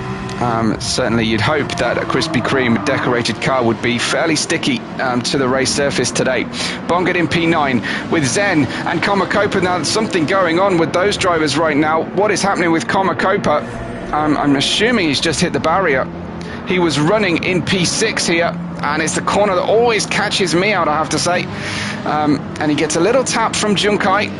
Certainly you'd hope that a Krispy Kreme decorated car would be fairly sticky to the race surface today. Bongit in P9 with Zen and Komakopa. Now there's something going on with those drivers right now. What is happening with Komakopa? I'm assuming he's just hit the barrier. He was running in P6 here, and it's the corner that always catches me out, I have to say. And he gets a little tap from Junkai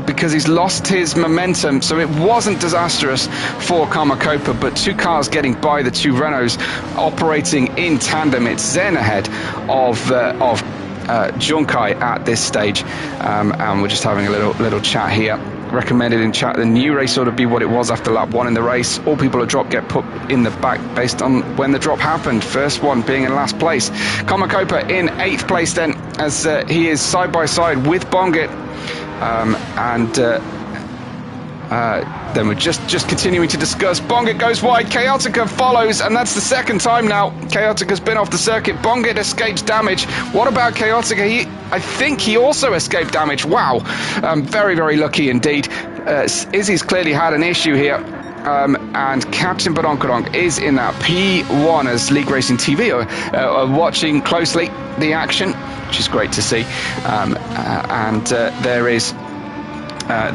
because he's lost his momentum, so it wasn't disastrous for Komakopa, but two cars getting by the two Renaults operating in tandem. It's Zen ahead of Junkai at this stage, and we're just having a little chat here. Recommended in chat the new race ought to be what it was after lap 1 in the race. All people who drop get put in the back based on when the drop happened. First one being in last place. Komakopa in 8th place then, as he is side by side with Bongit, then we're just continuing to discuss. Bongit goes wide, Chaotica follows, and that's the second time now Chaotica's been off the circuit. Bongit escapes damage. What about Chaotica? I think he also escaped damage. Wow, very, very lucky indeed. Izzy's clearly had an issue here. And Captain Badonkadonk is in that P1 as League Racing TV are watching closely the action, which is great to see.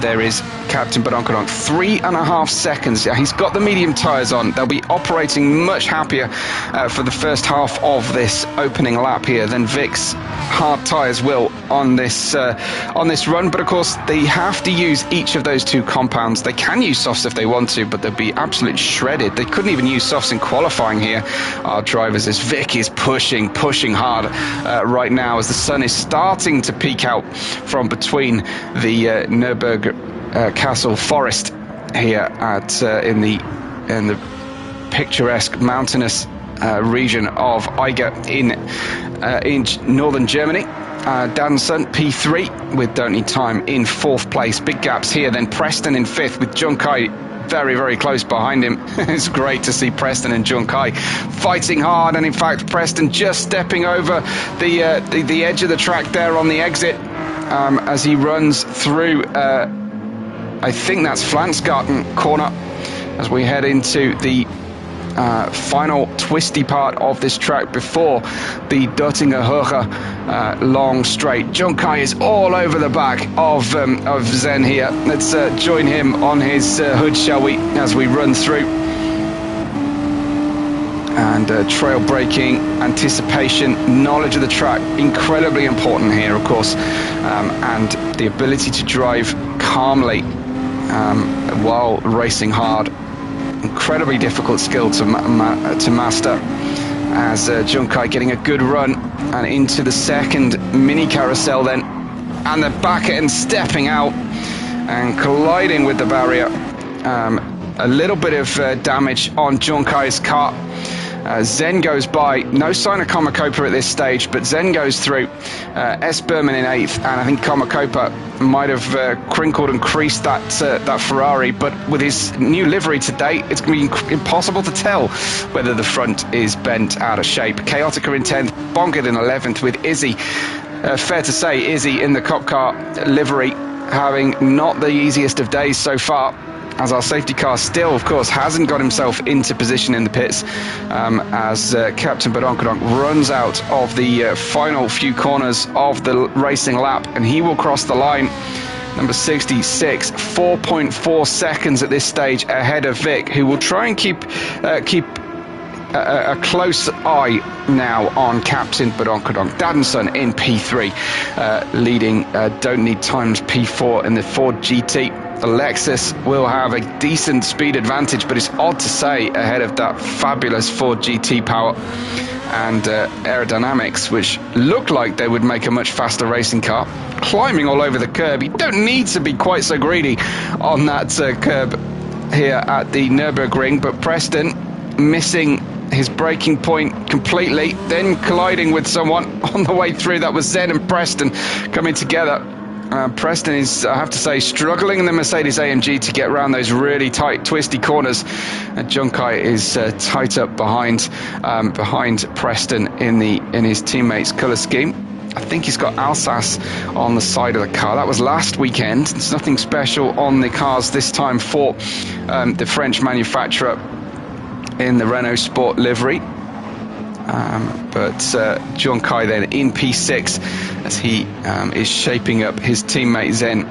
There is Captain Badonkadonk, 3.5 seconds. He's got the medium tyres on. They'll be operating much happier for the first half of this opening lap here than Vic's hard tyres will on this run. But of course, they have to use each of those two compounds. They can use softs if they want to, but they'll be absolutely shredded. They couldn't even use softs in qualifying here. Our drivers, as Vic is pushing hard right now as the sun is starting to peek out from between the Nürburgring Castle Forest here at in the picturesque mountainous region of Eiger in northern Germany. Danson P3 with Don't Need Time in 4th place. Big gaps here. Then Preston in 5th with Junkai very, very close behind him. It's great to see Preston and Junkai fighting hard, and in fact Preston just stepping over the edge of the track there on the exit as he runs through I think that's Flansgarten corner as we head into the final twisty part of this track before the Duttinger Hoge long straight. Junkai is all over the back of Zen here. Let's join him on his hood, shall we, as we run through. And trail braking, anticipation, knowledge of the track, incredibly important here, of course, and the ability to drive calmly while racing hard incredibly difficult skill to master, as Junkai getting a good run and into the second mini carousel then, and the back end stepping out and colliding with the barrier. A little bit of damage on Junkai's car. Zen goes by, no sign of Komakopa at this stage, but Zen goes through. S. Berman in 8th, and I think Komakopa might have crinkled and creased that Ferrari, but with his new livery today, it's going to be impossible to tell whether the front is bent out of shape. Chaotica in 10th, Bongard in 11th with Izzy. Fair to say, Izzy in the Cop Car livery having not the easiest of days so far, as our safety car still, of course, hasn't got himself into position in the pits, as Captain Badonkadonk runs out of the final few corners of the racing lap, and he will cross the line. Number 66, 4.4 seconds at this stage ahead of Vic, who will try and keep a close eye now on Captain Badonkadonk. Daddenson in P3, leading Don't Need Times P4 in the Ford GT. The Lexus will have a decent speed advantage, but it's odd to say ahead of that fabulous Ford GT power and aerodynamics, which look like they would make a much faster racing car. Climbing all over the curb. You don't need to be quite so greedy on that curb here at the Nürburgring, but Preston missing his braking point completely, then colliding with someone on the way through. That was Zen and Preston coming together. Preston is, I have to say, struggling in the Mercedes AMG to get around those really tight, twisty corners. Junkai is tight up behind Preston in his teammates' colour scheme. I think he's got Alsace on the side of the car. That was last weekend. There's nothing special on the cars this time for the French manufacturer in the Renault Sport livery. But Junkai then in P6 as he is shaping up his teammate Zen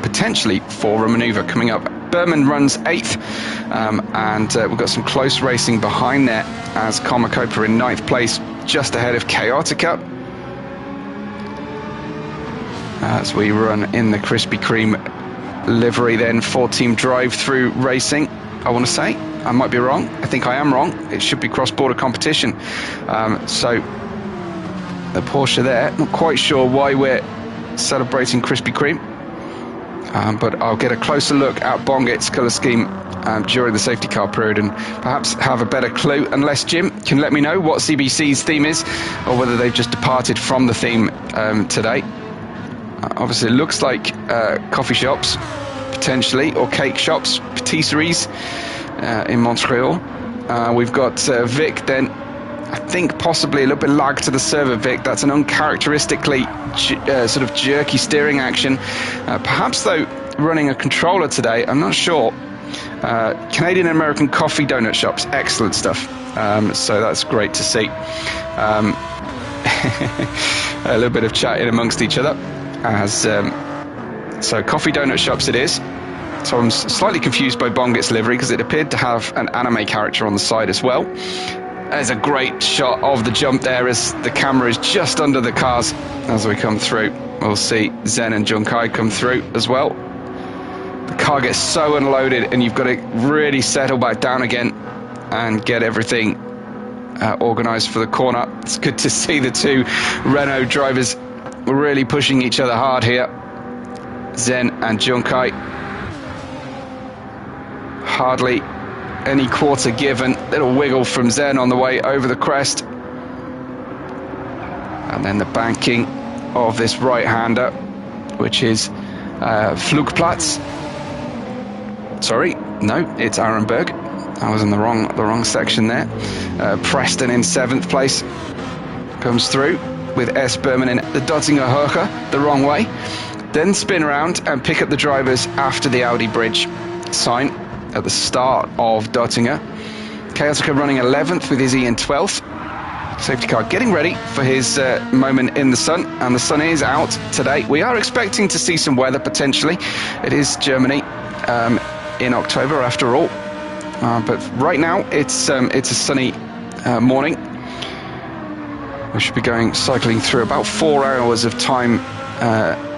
potentially for a manoeuvre coming up. Berman runs 8th, and we've got some close racing behind there as Komakopa in 9th place, just ahead of Chaotica. As we run in the Krispy Kreme livery then for Team Drive-Through Racing, I want to say. I might be wrong. I think I am wrong. It should be cross-border competition. So the Porsche there, not quite sure why we're celebrating Krispy Kreme, but I'll get a closer look at Bonget's colour scheme during the safety car period and perhaps have a better clue, unless Jim can let me know what CBC's theme is or whether they've just departed from the theme today. Obviously it looks like coffee shops potentially, or cake shops, patisseries in Montreal. We've got Vic then, I think possibly a little bit lag to the server, Vic. That's an uncharacteristically sort of jerky steering action. Perhaps though running a controller today, I'm not sure. Canadian and American coffee donut shops, excellent stuff. So that's great to see. A little bit of chatting amongst each other as so coffee donut shops it is. So I'm slightly confused by Bonget's livery because it appeared to have an anime character on the side as well. There's a great shot of the jump there as the camera is just under the cars as we come through. We'll see Zen and Junkai come through as well. The car gets so unloaded and you've got to really settle back down again and get everything organised for the corner. It's good to see the two Renault drivers really pushing each other hard here. Zen and Junkai. Hardly any quarter given. Little wiggle from Zen on the way over the crest. And then the banking of this right-hander, which is Flugplatz. Sorry, no, it's Arenberg. I was in the wrong section there. Preston in 7th place. Comes through with S. Berman in the Dottinger Hoche the wrong way. Then spin around and pick up the drivers after the Audi bridge sign at the start of Dottinger. Chaotica running 11th with Izzy in 12th. Safety car getting ready for his moment in the sun, and the sun is out today. We are expecting to see some weather potentially. It is Germany in October after all, but right now it's a sunny morning. We should be cycling through about 4 hours of time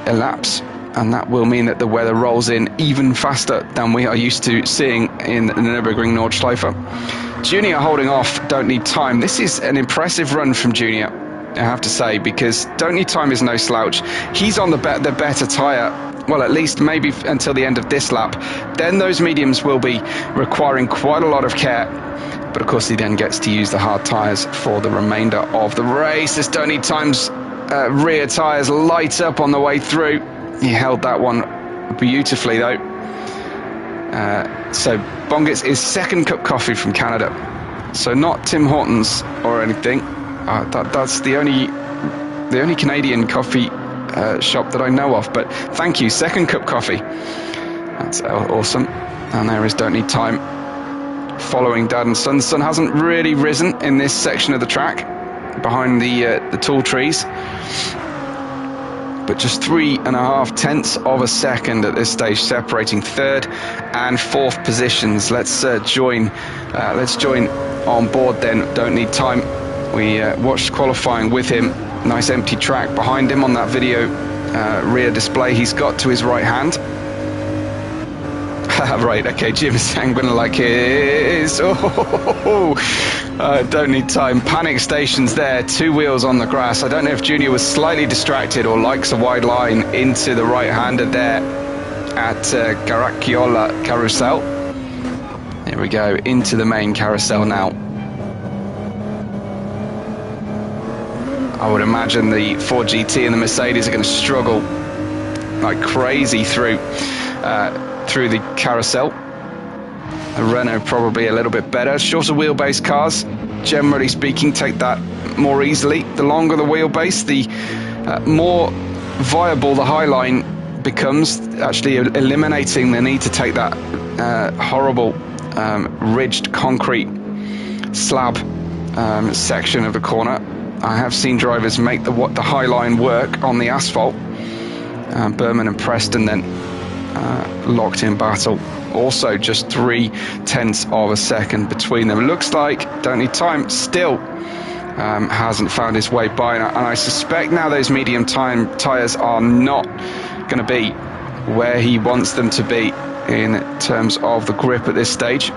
elapse and that will mean that the weather rolls in even faster than we are used to seeing in the Nürburgring Nordschleife. Junior holding off, don't need time. This is an impressive run from Junior, I have to say, because don't need time is no slouch. He's on the better tyre, well, at least maybe until the end of this lap. Then those mediums will be requiring quite a lot of care, but of course he then gets to use the hard tyres for the remainder of the race. This don't need time's rear tyres light up on the way through. He held that one beautifully though. So Bongits is second cup coffee from Canada, so not Tim Hortons or anything. That's the only Canadian coffee shop that I know of, but thank you, second cup coffee. That's awesome. And there is don't need time following dad and son. The sun hasn't really risen in this section of the track behind the tall trees, but just 3.5 tenths of a second at this stage separating third and fourth positions. Let's join on board then. Don't need time. We watched qualifying with him. Nice empty track behind him on that video rear display he's got to his right hand. Right, okay, Jim saying gonna like his. Don't need time. Panic stations there, 2 wheels on the grass. I don't know if Junior was slightly distracted or likes a wide line into the right-hander there at Garacchiola Carousel. Here we go, into the main carousel now. I would imagine the Ford GT and the Mercedes are going to struggle like crazy through the carousel. The Renault probably a little bit better. Shorter wheelbase cars, generally speaking, take that more easily. The longer the wheelbase, the more viable the high line becomes, actually eliminating the need to take that horrible ridged concrete slab section of the corner. I have seen drivers make the high line work on the asphalt. Berman and Preston then locked in battle. Also just 3 tenths of a second between them. Looks like don't need time still hasn't found his way by, and I suspect now those medium time tyres are not going to be where he wants them to be in terms of the grip at this stage.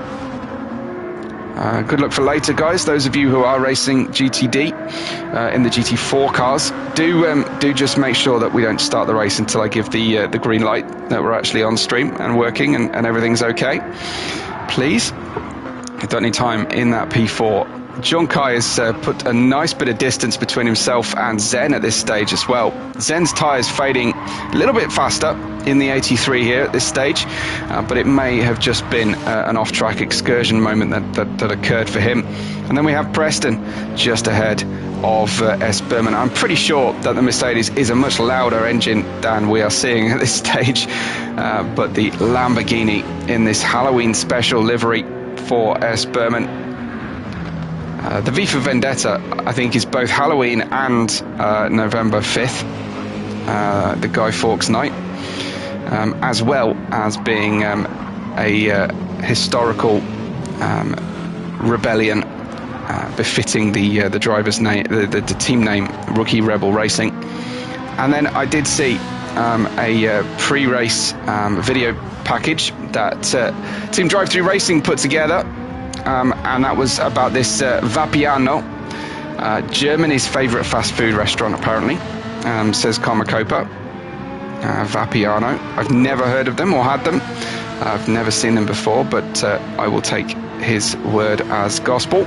Good luck for later, guys. Those of you who are racing GTD in the GT4 cars, do just make sure that we don't start the race until I give the green light that we're actually on stream and working and everything's okay. Please. I don't need time in that P4. John Kai has put a nice bit of distance between himself and Zen at this stage as well. Zen's tyres fading a little bit faster in the 83 here at this stage, but it may have just been an off-track excursion moment that occurred for him. And then we have Preston just ahead of S. Berman. I'm pretty sure that the Mercedes is a much louder engine than we are seeing at this stage, but the Lamborghini in this Halloween special livery for S. Berman. The V for Vendetta, I think, is both Halloween and November 5th, the Guy Fawkes night, as well as being a historical rebellion befitting the driver's name, the team name, Rookie Rebel Racing. And then I did see a pre-race video package that Team Drive Through Racing put together. And that was about this Vapiano, Germany's favourite fast food restaurant apparently, says Komakopa. Vapiano. I've never heard of them or had them. I've never seen them before, but I will take his word as gospel.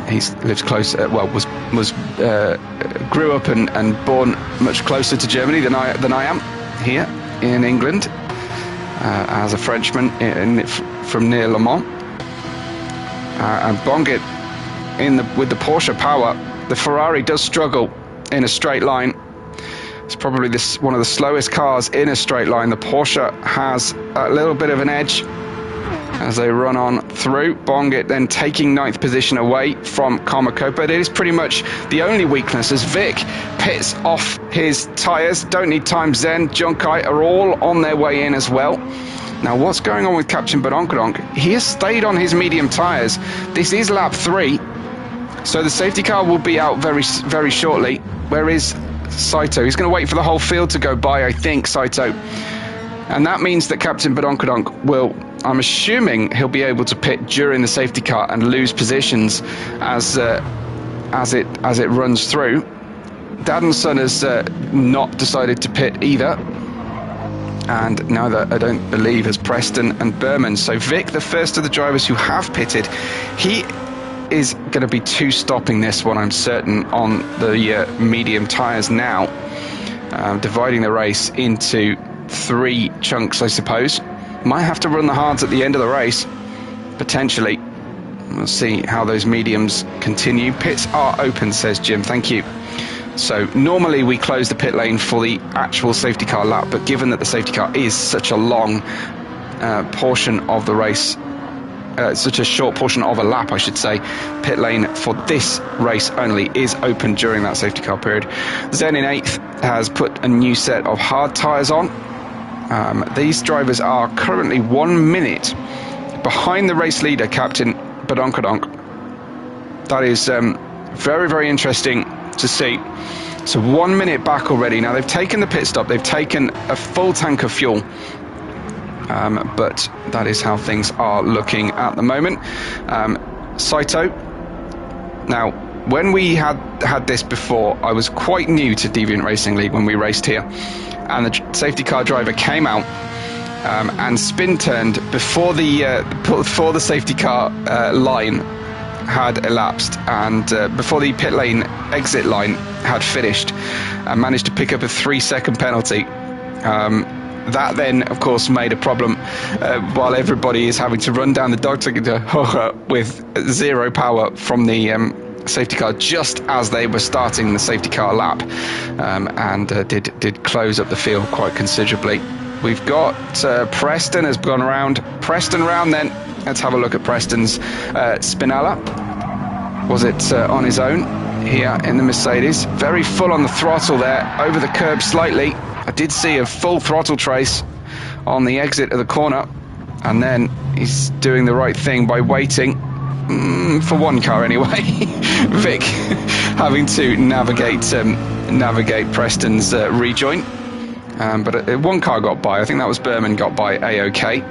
He lives close, grew up and born much closer to Germany than I am here in England, as a Frenchman from near Le Mans. And Bongit with the Porsche power, the Ferrari does struggle in a straight line. It's probably one of the slowest cars in a straight line. The Porsche has a little bit of an edge as they run on through. Bongit then taking 9th position away from Komakopa. It is pretty much the only weakness as Vic pits off his tyres. Don't need time. Zen, Junkai are all on their way in as well. Now, what's going on with Captain Badonkadonk? He has stayed on his medium tyres. This is lap 3, so the safety car will be out very, very shortly. Where is Saito. He's going to wait for the whole field to go by, I think, Saito. And that means that Captain Badonkadonk will, I'm assuming he'll be able to pit during the safety car and lose positions as it runs through. Daddenson has not decided to pit either. And neither, I don't believe, has Preston and Berman. So Vic, the first of the drivers who have pitted, he is going to be two-stopping this one, I'm certain, on the medium tyres now. Dividing the race into 3 chunks, I suppose. Might have to run the hards at the end of the race, potentially. We'll see how those mediums continue. Pits are open, says Jim. Thank you. So normally we close the pit lane for the actual safety car lap, but given that the safety car is such a long portion of the race, such a short portion of a lap, I should say, pit lane for this race only is open during that safety car period. Zen in 8th has put a new set of hard tyres on. These drivers are currently 1 minute behind the race leader, Captain Badonkadonk. That is very, very interesting to see. So 1 minute back already. Now they've taken the pit stop, they've taken a full tank of fuel, but that is how things are looking at the moment. Saito. Now, when we had this before, I was quite new to Deviant Racing League when we raced here, and the safety car driver came out and spin turned before the safety car line had elapsed, and before the pit lane exit line had finished, and managed to pick up a 3-second penalty. That then, of course, made a problem while everybody is having to run down the dog ticket with 0 power from the safety car just as they were starting the safety car lap, and did close up the field quite considerably. We've got Preston has gone around. Preston round then. Let's have a look at Preston's Spinella. Was it on his own here in the Mercedes? Very full on the throttle there, over the curb slightly. I did see a full throttle trace on the exit of the corner, and then he's doing the right thing by waiting for one car anyway. Vic having to navigate Preston's rejoin, but one car got by. I think that was Berman got by A-OK.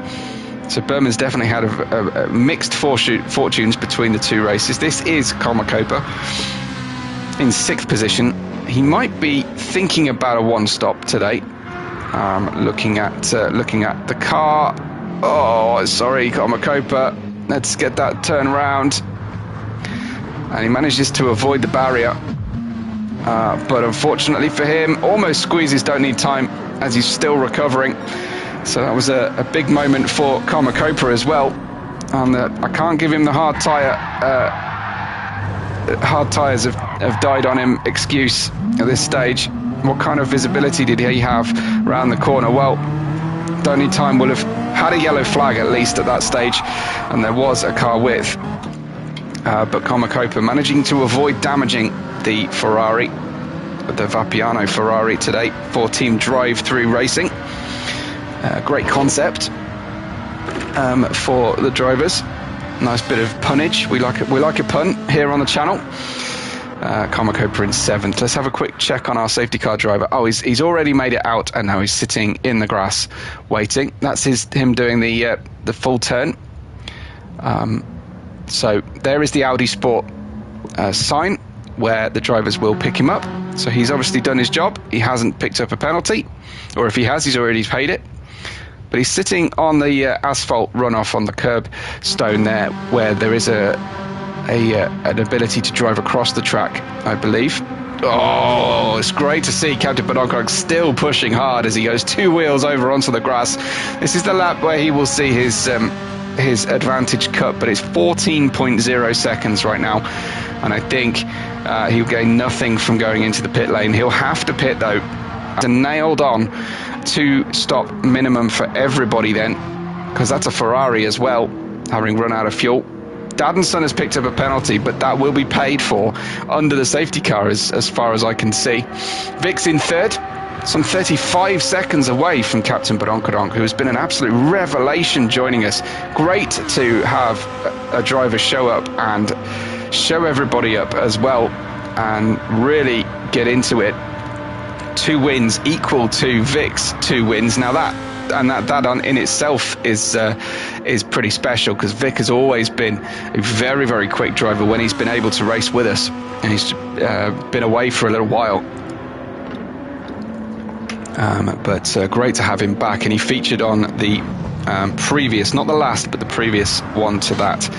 So Berman's definitely had a mixed fortunes between the 2 races. This is Komakopa in 6th position. He might be thinking about a 1-stop today. Looking at the car. Oh, sorry, Komakopa. Let's get that turn round. And he manages to avoid the barrier. But unfortunately for him, almost squeezes don't need time as he's still recovering. So that was a big moment for Komakopa as well. And I can't give him the hard tyres have died on him excuse at this stage. What kind of visibility did he have around the corner? Well, don't need time will have had a yellow flag at least at that stage, and there was a car width. But Komakopa managing to avoid damaging the Ferrari, the Vapiano Ferrari today for Team Drive-Through Racing. Great concept for the drivers. Nice bit of punnage. We like a pun here on the channel. Komakopa in 7th. Let's have a quick check on our safety car driver. Oh, he's already made it out, and now he's sitting in the grass waiting. That's him doing the full turn. So there is the Audi Sport sign where the drivers will pick him up. So he's obviously done his job. He hasn't picked up a penalty, or if he has, he's already paid it. But he's sitting on the asphalt runoff on the curb stone there, where there is an ability to drive across the track, I believe. Oh, it's great to see Captain Badonkadonk still pushing hard as he goes 2 wheels over onto the grass. This is the lap where he will see his advantage cut, but it's 14.0 seconds right now, and I think he'll gain nothing from going into the pit lane. He'll have to pit though. It's nailed on 2-stop minimum for everybody then, because that's a Ferrari as well, having run out of fuel. Daddenson has picked up a penalty, but that will be paid for under the safety car as far as I can see. Vic's in 3rd, some 35 seconds away from Captain Badonkadonk, who has been an absolute revelation joining us. Great to have a driver show up and show everybody up as well, and really get into it 2 wins equal to Vic's 2 wins. Now that in itself is pretty special, because Vic has always been a very, very quick driver when he's been able to race with us, and he's been away for a little while. But great to have him back, and he featured on the previous, not the last, but the previous one to that,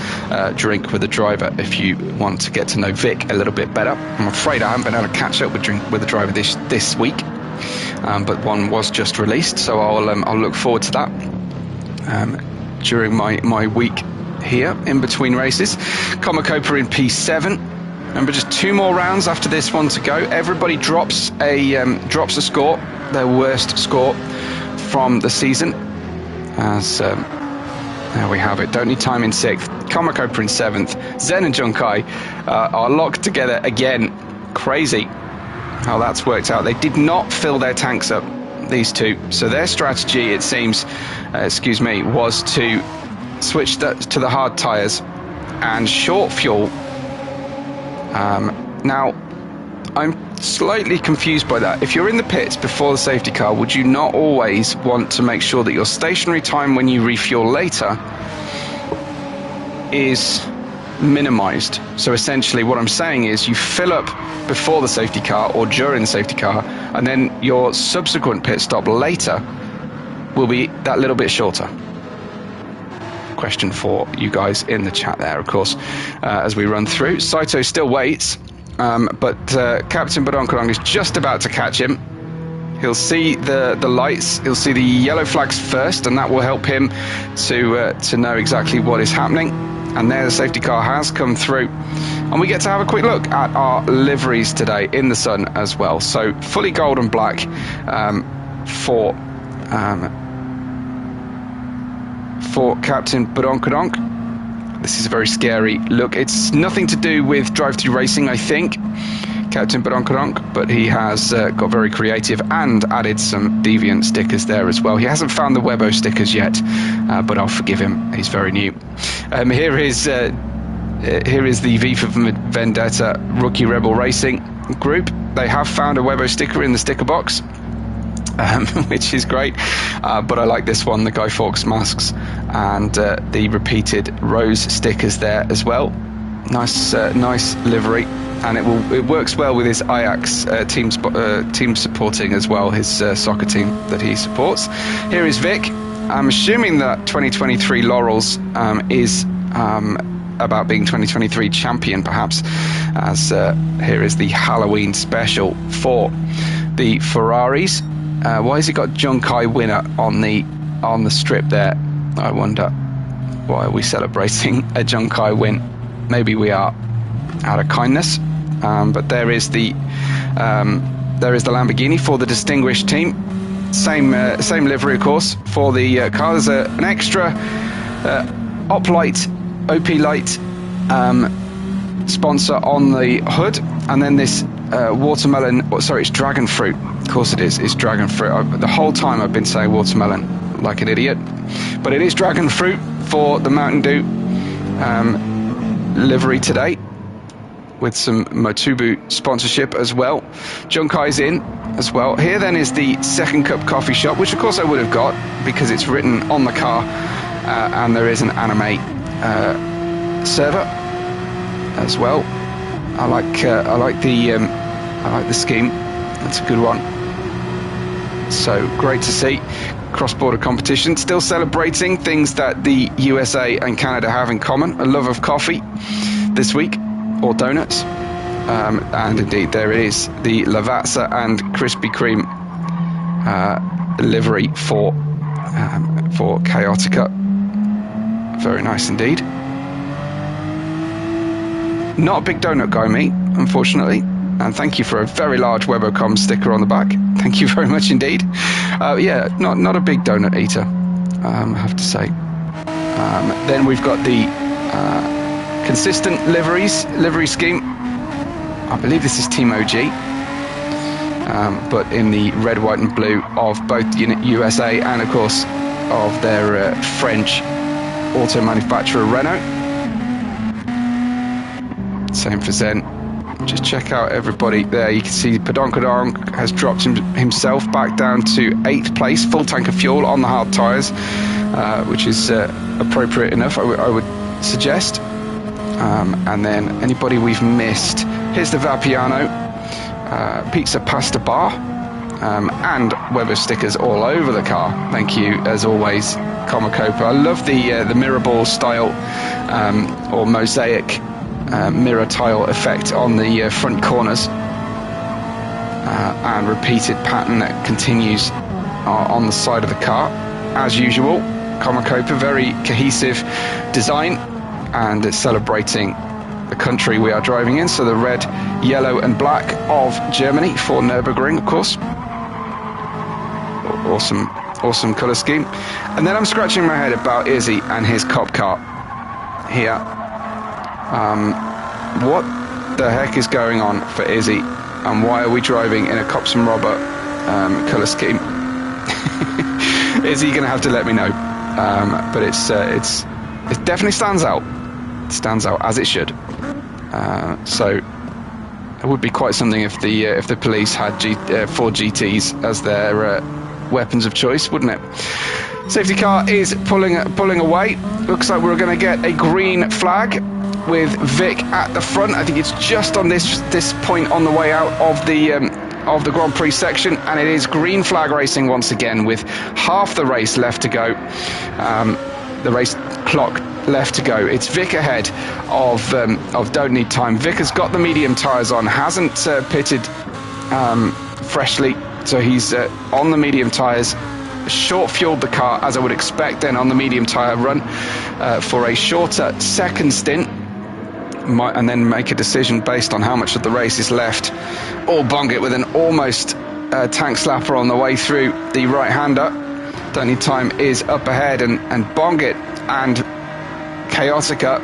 Drink with a Driver, if you want to get to know Vic a little bit better. I'm afraid I haven't been able to catch up with Drink with a Driver this week, but one was just released, so I'll look forward to that during my week here in between races. Comacopa in P7. Remember, just 2 more rounds after this one to go. Everybody drops a score, their worst score from the season. As there we have it. Don't need time in 6th. Comacopa in 7th. Zen and Junkai are locked together again. Crazy how that's worked out. They did not fill their tanks up, these two. So their strategy, it seems, was to switch to the hard tyres and short fuel. Now, I'm slightly confused by that. If you're in the pits before the safety car, would you not always want to make sure that your stationary time when you refuel later is minimized? So essentially what I'm saying is you fill up before the safety car or during the safety car, and then your subsequent pit stop later will be that little bit shorter. Question for you guys in the chat there, of course, as we run through. Saito still waits, but Captain Badonkarong is just about to catch him. He'll see the lights, he'll see the yellow flags first, and that will help him to know exactly what is happening. And there the safety car has come through, and we get to have a quick look at our liveries today in the sun as well. So fully gold and black for Captain Badonkadonk. This is a very scary look. It's nothing to do with drive-through racing, I think, Captain Badonkadonk, but he has got very creative and added some deviant stickers there as well. He hasn't found the Webbo stickers yet, but I'll forgive him. He's very new. Here is the V for Vendetta Rookie Rebel Racing group. They have found a Webbo sticker in the sticker box, which is great, but I like this one, the Guy Fawkes masks and the repeated rose stickers there as well. Nice livery, and it works well with his Ajax team supporting as well, his soccer team that he supports. Here is Vic. I'm assuming that 2023 Laurels is about being 2023 champion, perhaps, as here is the Halloween special for the Ferraris. Why has he got Junkai winner on the strip there? I wonder, why are we celebrating a Junkai win? Maybe we are out of kindness. But there is the Lamborghini for the distinguished team. Same livery, of course, for the car. There's an extra OP Light sponsor on the hood, and then this watermelon. Sorry, it's dragon fruit. Of course it is. It's dragon fruit. The whole time I've been saying watermelon like an idiot, but it is dragon fruit for the Mountain Dew livery today, with some Motubu sponsorship as well. Junkai's in as well. Here then is the Second Cup coffee shop, which of course I would have got because it's written on the car, and there is an anime server as well. I like the scheme. That's a good one. So great to see. Cross-border competition, still celebrating things that the USA and Canada have in common: a love of coffee this week, or donuts, and indeed there is the Lavazza and Krispy Kreme livery for Chaotica. Very nice indeed. Not a big donut guy, me, unfortunately. And thank you for a very large Webocom sticker on the back. Thank you very much indeed. Yeah, not a big donut eater, I have to say. Then we've got the consistent livery scheme. I believe this is Team OG, but in the red, white and blue of both USA and of course of their French auto manufacturer Renault. Same for Zen. Just check out everybody there. You can see Padonkadong has dropped himself back down to 8th place, full tank of fuel on the hard tyres, which is appropriate enough, I would suggest. And then anybody we've missed, here's the Vapiano, Pizza Pasta Bar, and Webbo stickers all over the car. Thank you, as always, Comacopa. I love the mirror ball style or mosaic mirror tile effect on the front corners, and repeated pattern that continues on the side of the car as usual. Comacopa, very cohesive design, and it's celebrating the country we are driving in, so the red, yellow and black of Germany for Nürburgring, of course. Awesome colour scheme. And then I'm scratching my head about Izzy and his cop car here. What the heck is going on for Izzy, and why are we driving in a Cops and Robber colour scheme? Izzy, you're going to have to let me know. But it definitely stands out. It stands out as it should. So it would be quite something if the police had Ford GTs as their weapons of choice, wouldn't it? Safety car is pulling away. Looks like we're going to get a green flag with Vic at the front. I think it's just on this point on the way out of the Grand Prix section, and it is green flag racing once again with half the race left to go. The race clock left to go. It's Vic ahead of Don't Need Time. Vic has got the medium tyres on, hasn't pitted freshly, so he's on the medium tyres. Short fueled the car, as I would expect then on the medium tyre run, for a shorter second stint, and then make a decision based on how much of the race is left, or bong it with an almost tank slapper on the way through the right-hander. Don't Need Time is up ahead and bong it, and Chaotica,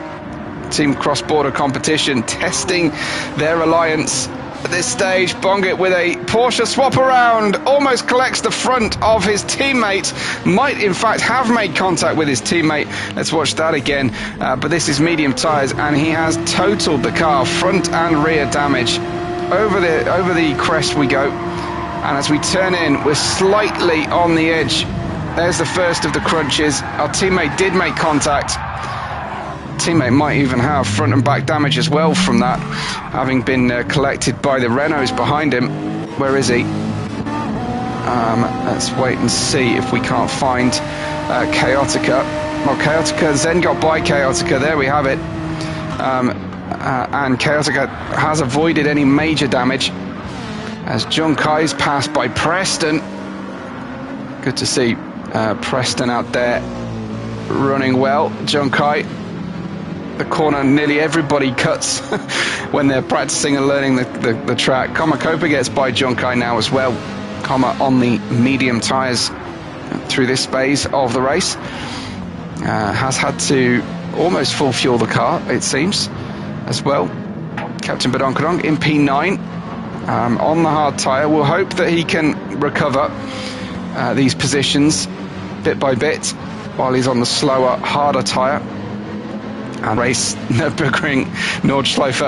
Team Cross Border Competition, testing their alliance at this stage. Bong it with a Porsche swap around, almost collects the front of his teammate, might in fact have made contact with his teammate. Let's watch that again. But this is medium tyres, and he has totaled the car, front and rear damage. Over the crest we go, and as we turn in, we're slightly on the edge. There's the first of the crunches. Our teammate did make contact. Teammate might even have front and back damage as well from that, having been collected by the Renaults behind him. Where is he? Let's wait and see if we can't find Chaotica. Well, Chaotica, Zen got by Chaotica, there we have it. And Chaotica has avoided any major damage as Junkai's passed by Preston. Good to see Preston out there running well. Junkai, the corner nearly everybody cuts when they're practicing and learning the track. Comacopa gets by Junkai now as well. Coma on the medium tyres through this phase of the race. Has had to almost full fuel the car, it seems, as well. Captain Badonkadong in P9 on the hard tyre. We'll hope that he can recover these positions bit by bit while he's on the slower, harder tyre, and race Nürburgring, Nordschleife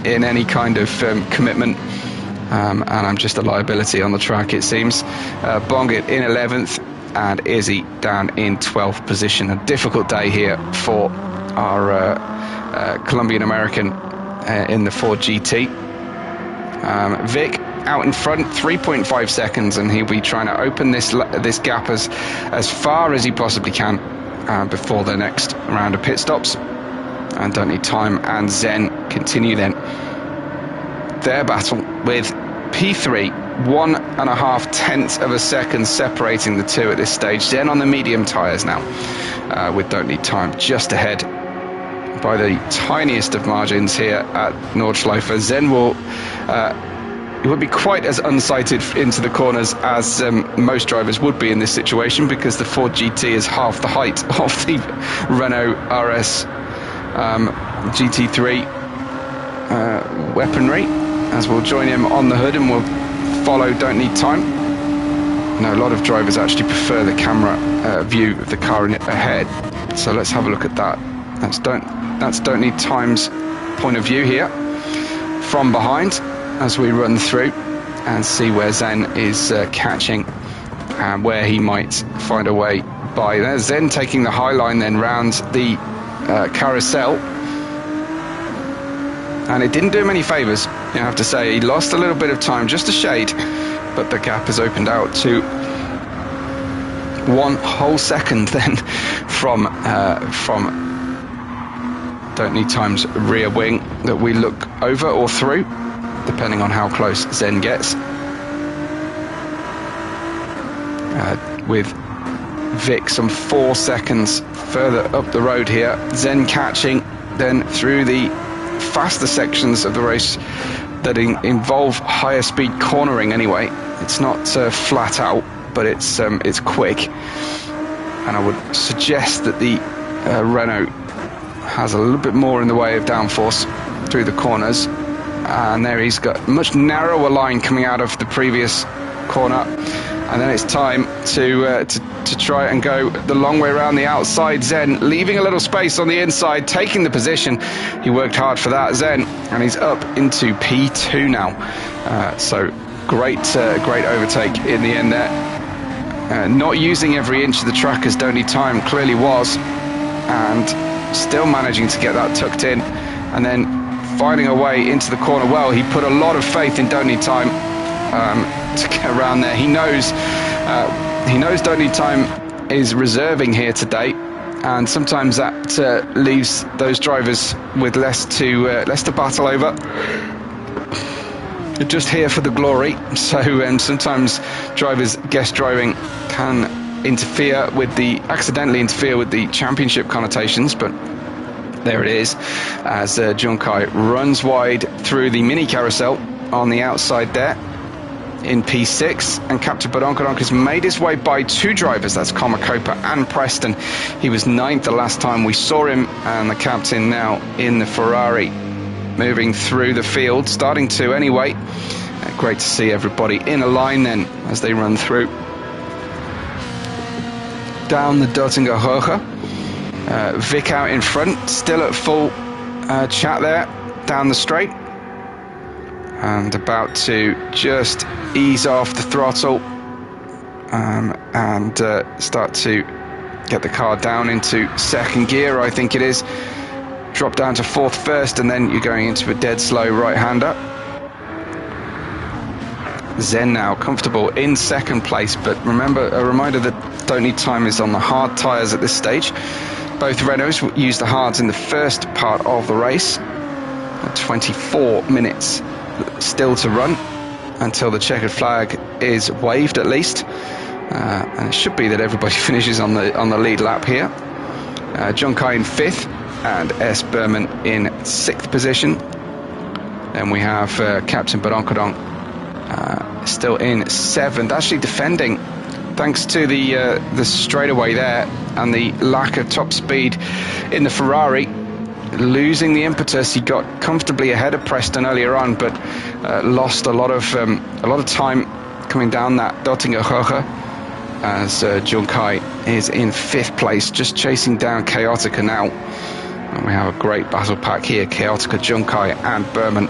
in any kind of commitment. And I'm just a liability on the track, it seems. Bongit in 11th, and Izzy down in 12th position. A difficult day here for our Colombian American in the Ford GT. Vic out in front, 3.5 seconds, and he'll be trying to open this gap as far as he possibly can before the next round of pit stops. And Don't Need Time and Zen continue then their battle with P3, 1.5 tenths of a second separating the two at this stage. Zen on the medium tyres now, with Don't Need Time just ahead by the tiniest of margins here at Nordschleife. Zen will be quite as unsighted into the corners as most drivers would be in this situation, because the Ford GT is half the height of the Renault RS GT3 weaponry, as we'll join him on the hood and we'll follow Don't Need Time. Now, a lot of drivers actually prefer the camera view of the car ahead, so let's have a look at that. That's Don't Need Time's point of view here. from behind as we run through and see where Zen is catching and where he might find a way by. There's Zen taking the high line then round the carousel, and it didn't do him any favours, you have to say. He lost a little bit of time, just a shade, but the gap has opened out to 1 whole second then from Don't Need Time's rear wing that we look over or through, depending on how close Zen gets. With Vic some 4 seconds further up the road here. Zen catching then through the faster sections of the race that involve higher speed cornering anyway. It's not flat out, but it's quick. And I would suggest that the Renault has a little bit more in the way of downforce through the corners. And there he's got a much narrower line coming out of the previous corner. And then it's time to try and go the long way around the outside. Zen leaving a little space on the inside, taking the position. He worked hard for that, Zen, and he's up into P2 now. So great overtake in the end there. Not using every inch of the track as Don't Need Time clearly was, and still managing to get that tucked in, and then finding a way into the corner. Well, he put a lot of faith in Don't Need Time to get around there. He knows Don't Need Time is reserving here today, and sometimes that leaves those drivers with less to battle over. They're just here for the glory. So sometimes drivers guest driving can accidentally interfere with the championship connotations, but there it is as Junkai runs wide through the mini carousel on the outside there in P6, and Captain Badonkadonk has made his way by 2 drivers. That's Comacopa and Preston. He was 9th the last time we saw him, and the captain now in the Ferrari moving through the field, starting to anyway. Great to see everybody in a line then as they run through down the Dottinger Hoge. Vic out in front, still at full chat there down the straight, and about to just ease off the throttle and start to get the car down into 2nd gear, I think it is. Drop down to 4th first, and then you're going into a dead slow right-hander. Zen now comfortable in 2nd place, but remember, a reminder that Don't Need Time is on the hard tyres at this stage. Both Renaults used the hards in the first part of the race. 24 minutes still to run until the checkered flag is waved at least, and it should be that everybody finishes on the lead lap here. Junkai in 5th and S. Berman in 6th position. Then we have Captain Badonkadonk still in 7th, actually defending thanks to the straightaway there and the lack of top speed in the Ferrari. Losing the impetus, he got comfortably ahead of Preston earlier on, but lost a lot of time coming down that Dottinger Hoge as Junkai is in 5th place, just chasing down Chaotica now. And we have a great battle pack here, Chaotica, Junkai and Berman.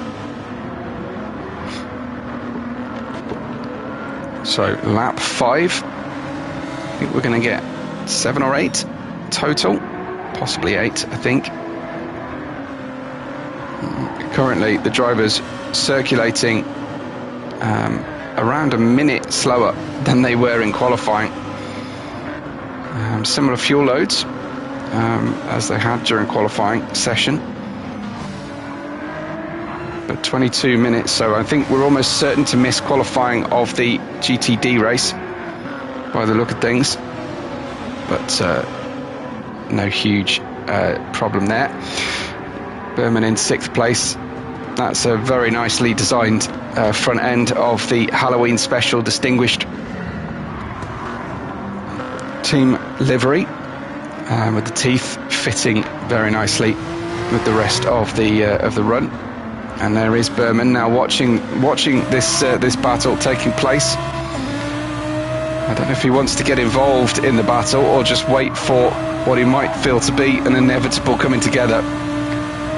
So lap 5, I think we're going to get 7 or 8 total, possibly 8 I think. Currently the drivers circulating around a minute slower than they were in qualifying. Similar fuel loads as they had during qualifying session, but 22 minutes, so I think we're almost certain to miss qualifying of the GTD race by the look of things, but no huge problem there. Berman in 6th place. That's a very nicely designed front end of the Halloween special distinguished team livery, with the teeth fitting very nicely with the rest of the run. And there is Berman now watching this battle taking place. I don't know if he wants to get involved in the battle or just wait for what he might feel to be an inevitable coming together.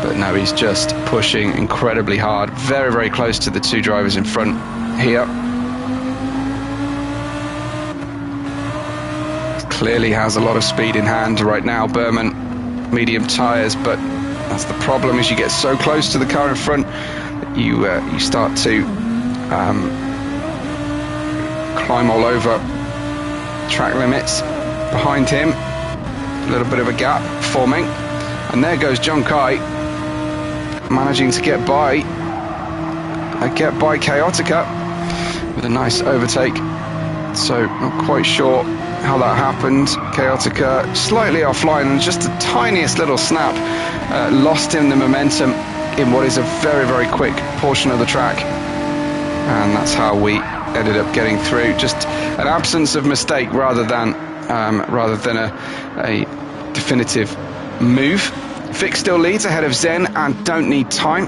But no, he's just pushing incredibly hard, very, very close to the two drivers in front here. Clearly has a lot of speed in hand right now, Burman. Medium tyres, but that's the problem, is you get so close to the car in front that you start to climb all over track limits. Behind him, a little bit of a gap forming, and there goes John Kai, managing to get by Chaotica with a nice overtake. So not quite sure how that happened. Chaotica slightly offline, and just the tiniest little snap lost him the momentum in what is a very, very quick portion of the track, and that's how we ended up getting through. Just an absence of mistake rather than a definitive move. Vic still leads ahead of Zen and Don't Need Time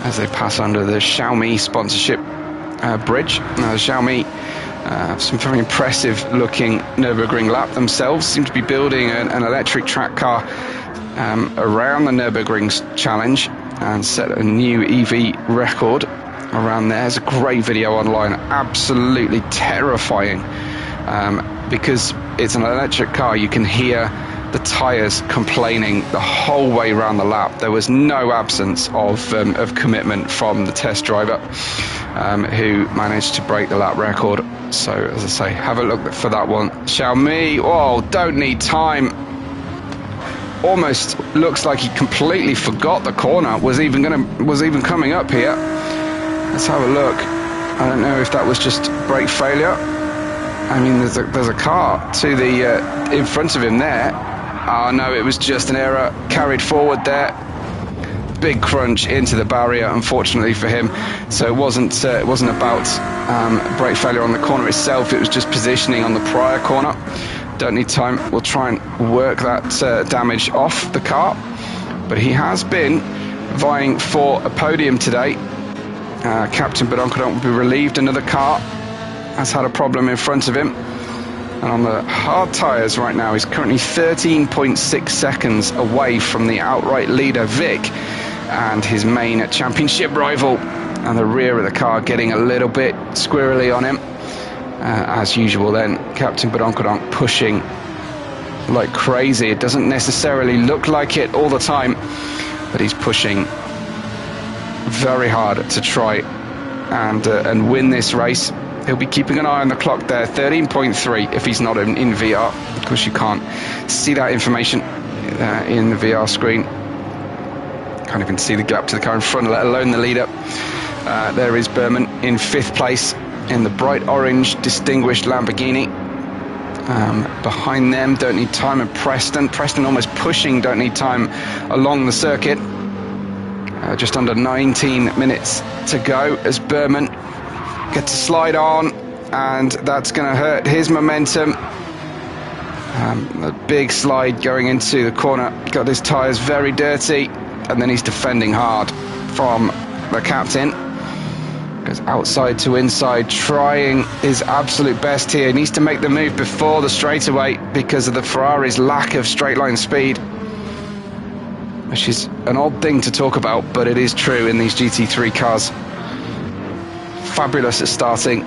as they pass under the Xiaomi sponsorship bridge. Now Xiaomi have some very impressive looking Nürburgring lap themselves, seem to be building an electric track car around the Nürburgring challenge and set a new EV record around there. There's a great video online, absolutely terrifying, because it's an electric car. You can hear the tyres complaining the whole way around the lap. There was no absence of commitment from the test driver, who managed to break the lap record. So, as I say, have a look for that one. Xiaomi, oh, Don't Need Time. Almost looks like he completely forgot the corner was even coming up here. Let's have a look. I don't know if that was just brake failure. I mean, there's a car to the in front of him there. Oh no, it was just an error carried forward there. Big crunch into the barrier, unfortunately for him. So it wasn't about brake failure on the corner itself. It was just positioning on the prior corner. Don't Need Time. We'll try and work that damage off the car. But he has been vying for a podium today. Captain Bedonkadonk will be relieved. Another car has had a problem in front of him. And on the hard tyres right now, he's currently 13.6 seconds away from the outright leader, Vic, and his main championship rival. And the rear of the car getting a little bit squirrely on him. As usual then, Captain Bedonkadonk pushing like crazy. It doesn't necessarily look like it all the time, but he's pushing very hard to try and win this race. He'll be keeping an eye on the clock there. 13.3 if he's not in VR. Of course, you can't see that information in the VR screen. Can't even see the gap to the car in front, let alone the leader. There is Burman in 5th place in the bright orange distinguished Lamborghini. Behind them, Don't Need Time and Preston. Preston almost pushing Don't Need Time along the circuit. Just under 19 minutes to go as Burman gets to slide on, and that's going to hurt his momentum. A big slide going into the corner, got his tyres very dirty, and then he's defending hard from the captain. Goes outside to inside, trying his absolute best here. He needs to make the move before the straightaway because of the Ferrari's lack of straight line speed, which is an odd thing to talk about, but it is true in these GT3 cars. Fabulous at starting,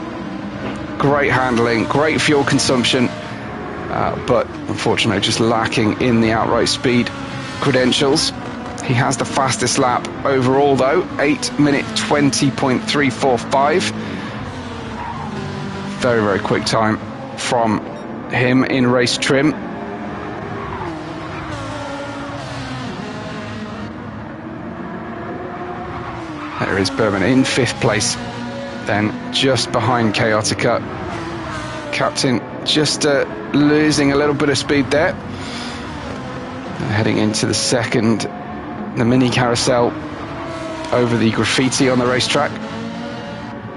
great handling, great fuel consumption, but unfortunately just lacking in the outright speed credentials. He has the fastest lap overall though, 8-minute 20.345. Very, very quick time from him in race trim. There is Burman in 5th place, then just behind Chaotica. Captain just losing a little bit of speed there. Heading into the second, the mini carousel over the graffiti on the racetrack.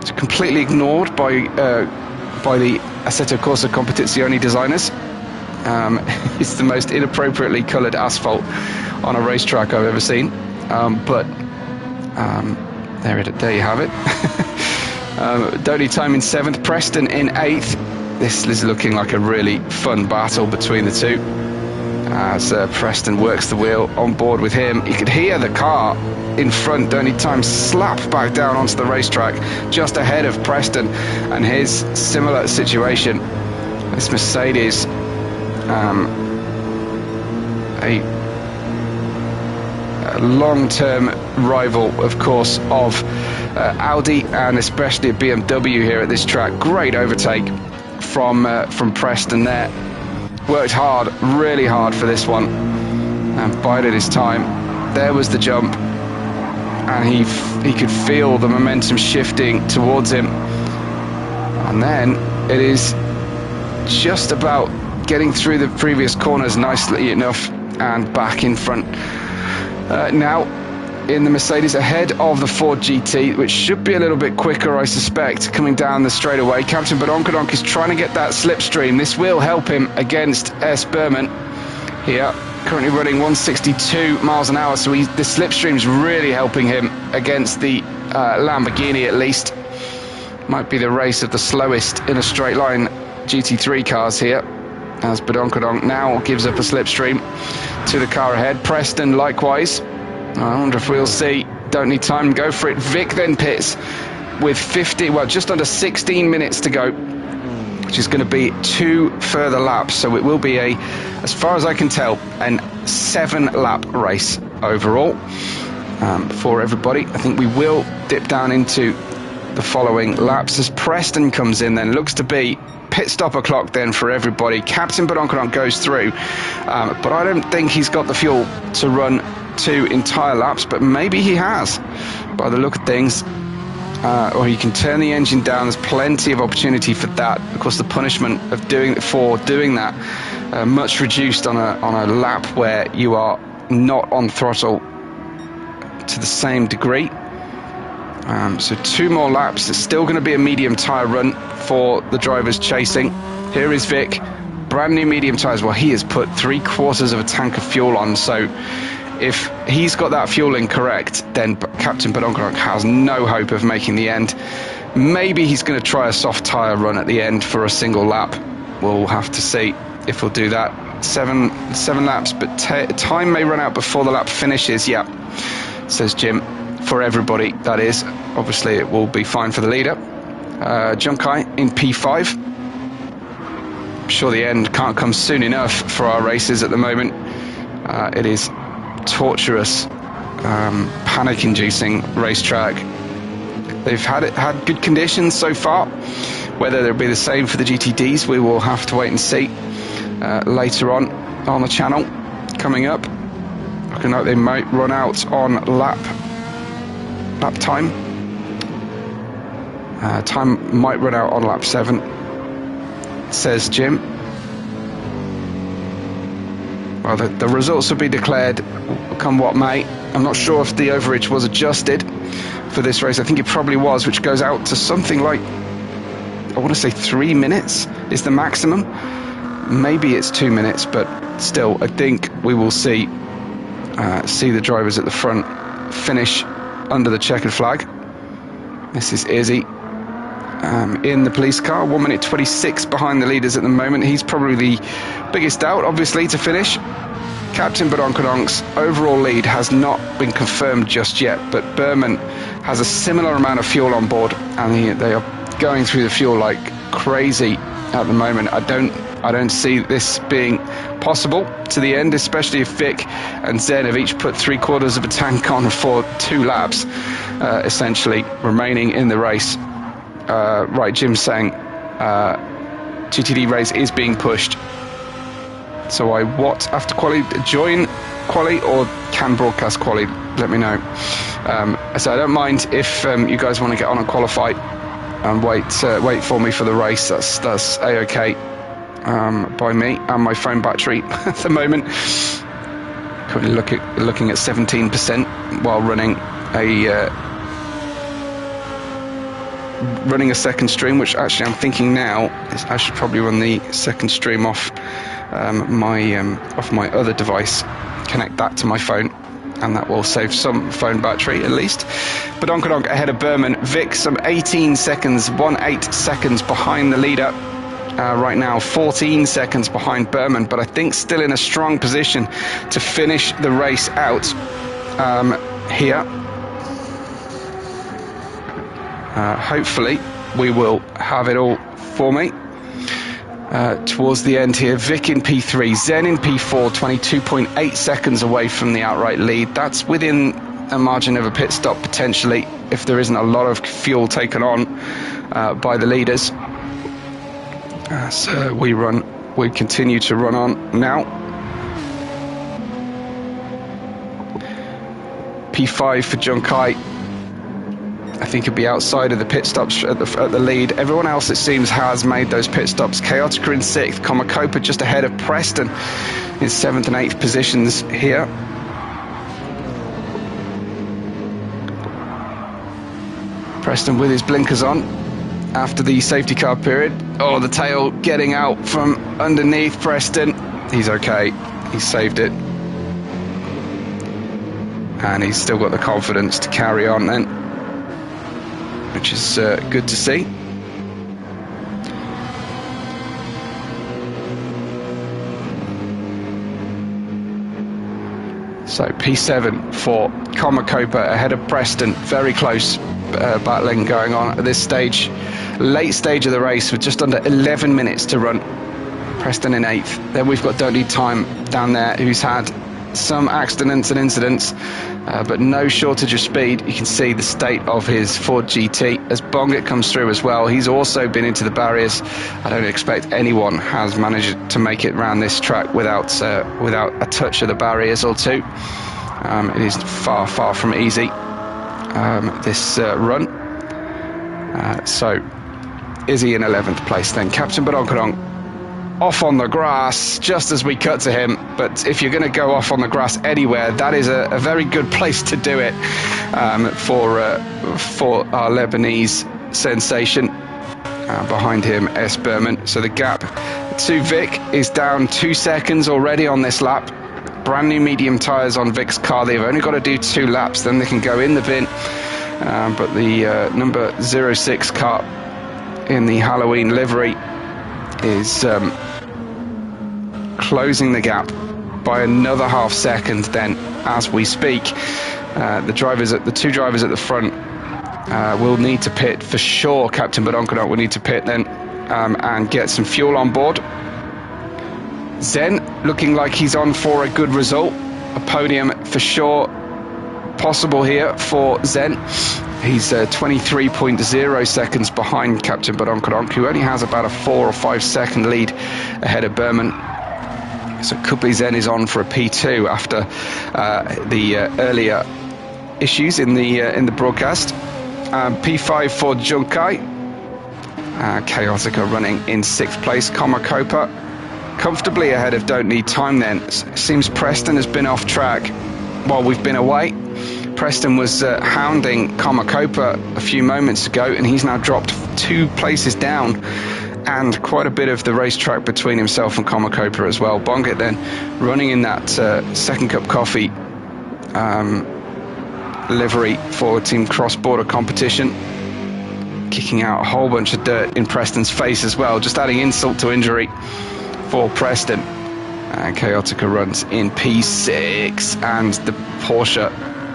It's completely ignored by the Assetto Corsa Competizione designers. It's the most inappropriately coloured asphalt on a racetrack I've ever seen. There you have it. Don't Need Time in 7th, Preston in 8th. This is looking like a really fun battle between the two. as Preston works the wheel on board with him. You could hear the car in front, don't need time, slap back down onto the racetrack just ahead of Preston and his similar situation. This Mercedes, a long-term rival, of course, of Audi and especially BMW here at this track. Great overtake from Preston there. Worked hard, really hard for this one, and bided his time. There was the jump, and he could feel the momentum shifting towards him. And then it is just about getting through the previous corners nicely enough and back in front. Now in the Mercedes ahead of the Ford GT, which should be a little bit quicker, I suspect, coming down the straightaway. Captain Badonkadonk is trying to get that slipstream. This will help him against S. Berman here, currently running 162 miles an hour, so the slipstream is really helping him against the Lamborghini at least. Might be the race of the slowest in a straight line GT3 cars here, as Badonkadonk now gives up a slipstream to the car ahead. Preston likewise. I wonder if we'll see. Don't need time, go for it. Vic then pits with just under 16 minutes to go, which is going to be 2 further laps. So it will be as far as I can tell, a 7-lap race overall for everybody. I think we will dip down into the following laps as Preston comes in. Then looks to be pit stop o'clock then for everybody. Captain Badonkadonk goes through, but I don't think he's got the fuel to run 2 entire laps, but maybe he has by the look of things, or he can turn the engine down. There's plenty of opportunity for that. Of course, the punishment of doing that much reduced on a lap where you are not on throttle to the same degree. So 2 more laps. It's still going to be a medium tyre run for the drivers chasing. Here is Vic, brand new medium tyres. Well, he has put 3/4 of a tank of fuel on, so if he's got that fueling correct, then Captain Badonkadonk has no hope of making the end. Maybe he's going to try a soft tyre run at the end for a single lap. We'll have to see if he'll do that. 7 laps, but time may run out before the lap finishes. Yeah, says Jim. For everybody, that is. Obviously, it will be fine for the leader. Junkai in P5. I'm sure the end can't come soon enough for our races at the moment. It is torturous, panic-inducing racetrack. They've had good conditions so far. Whether they'll be the same for the GTDs, we will have to wait and see later on the channel. Coming up, looking like they might run out on lap time. Time might run out on lap 7, says Jim. Well, the results will be declared come what may. I'm not sure if the overage was adjusted for this race. I think it probably was, which goes out to something like, I want to say 3 minutes is the maximum. Maybe it's 2 minutes, but still, I think we will see the drivers at the front finish under the checkered flag. This is Izzy in the police car, 1 minute 26 behind the leaders at the moment. He's probably the biggest doubt, obviously, to finish. Captain Badonkadonk's overall lead has not been confirmed just yet, but Berman has a similar amount of fuel on board, and they are going through the fuel like crazy at the moment. I don't see this being possible to the end, especially if Vic and Zen have each put 3/4 of a tank on for 2 laps, essentially remaining in the race. Right, Jim's saying GTD race is being pushed. So I after quali, join quali or can broadcast quali? Let me know. So I don't mind if you guys want to get on and qualify and wait for me for the race. That's a-okay by me and my phone battery at the moment. Currently looking at 17% while running a second stream, which actually I'm thinking now is I should probably run the second stream off my other device, connect that to my phone, and that will save some phone battery at least. Badonkadonk ahead of Berman. Vic some 18 seconds behind the leader. right now, 14 seconds behind Berman, but I think still in a strong position to finish the race out here. Hopefully we will have it all for me towards the end here. Vic in P3, Zen in P4, 22.8 seconds away from the outright lead. That's within a margin of a pit stop potentially if there isn't a lot of fuel taken on by the leaders. So we continue to run on now. P5 for Junkai. I think he'll be outside of the pit stops at the lead. Everyone else, it seems, has made those pit stops. Chaotica in 6th, Komakopa just ahead of Preston in 7th and 8th positions here. Preston with his blinkers on after the safety car period. Oh, the tail getting out from underneath Preston. He's okay. He saved it. And he's still got the confidence to carry on then, which is good to see. So P7 for Komakopa ahead of Preston. Very close battling going on at this stage. Late stage of the race with just under 11 minutes to run. Preston in 8th. Then we've got Don't Need Time down there, who's had some accidents and incidents, but no shortage of speed. You can see the state of his Ford GT as Bongett comes through as well. He's also been into the barriers. I don't expect anyone has managed to make it around this track without a touch of the barriers or two. It is far from easy, this run. So is he in 11th place then? Captain Badonkadonk off on the grass just as we cut to him, but if you're going to go off on the grass anywhere, that is a very good place to do it for our Lebanese sensation. Behind him, S. Berman. So the gap to Vic is down 2 seconds already on this lap. Brand new medium tyres on Vic's car. They've only got to do 2 laps, then they can go in the bin. But the number 06 car in the Halloween livery is closing the gap by another half second then as we speak. The two drivers at the front will need to pit for sure. Captain Badonkadonk will need to pit then and get some fuel on board. Zen looking like he's on for a good result. A podium for sure possible here for Zen. He's 23.0 seconds behind Captain Badonkadonk, who only has about a 4 or 5 second lead ahead of Berman. So it could be Zen is on for a P2 after the earlier issues in the broadcast. P5 for Junkai. Chaotica running in 6th place. Komakopa comfortably ahead of Don't Need Time then. Seems Preston has been off track while we've been away. Preston was hounding Komakopa a few moments ago, and he's now dropped 2 places down, and quite a bit of the racetrack between himself and Komakopa as well. Bongett then running in that second cup coffee livery for Team Cross Border Competition, kicking out a whole bunch of dirt in Preston's face as well, just adding insult to injury for Preston. And Chaotica runs in P6, and the Porsche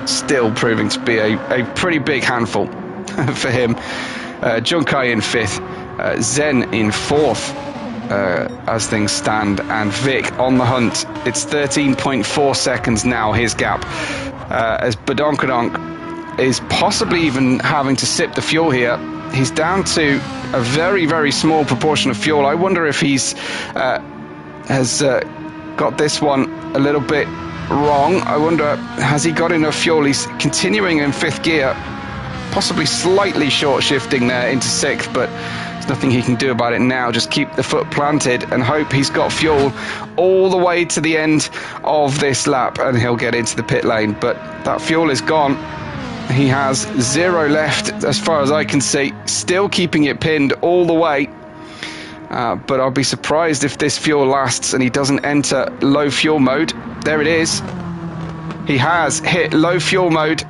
still proving to be a pretty big handful for him. Junkai in 5th, Zen in 4th as things stand, and Vic on the hunt. It's 13.4 seconds now, his gap, as Badonkadonk is possibly even having to sip the fuel here. He's down to a very small proportion of fuel. I wonder if he's has got this one a little bit wrong. I wonder, has he got enough fuel? He's continuing in 5th gear, possibly slightly short shifting there into 6th, but there's nothing he can do about it now. Just keep the foot planted and hope he's got fuel all the way to the end of this lap and he'll get into the pit lane. But that fuel is gone. He has 0 left as far as I can see, still keeping it pinned all the way. But I'll be surprised if this fuel lasts and he doesn't enter low fuel mode. There it is. He has hit low fuel mode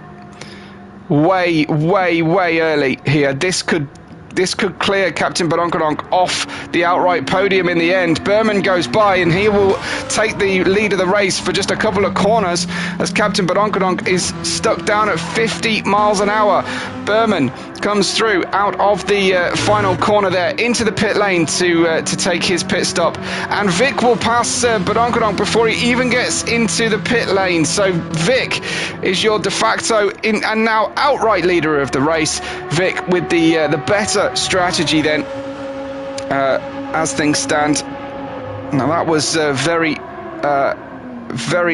way early here. This could this could clear Captain Badonkadonk off the outright podium in the end. Berman goes by and he will take the lead of the race for just a couple of corners as Captain Badonkadonk is stuck down at 50 miles an hour. Berman comes through out of the final corner there into the pit lane to take his pit stop, and Vic will pass Badonkadonk before he even gets into the pit lane. So Vic is your de facto and now outright leader of the race. Vic with the better strategy then as things stand. Now that was very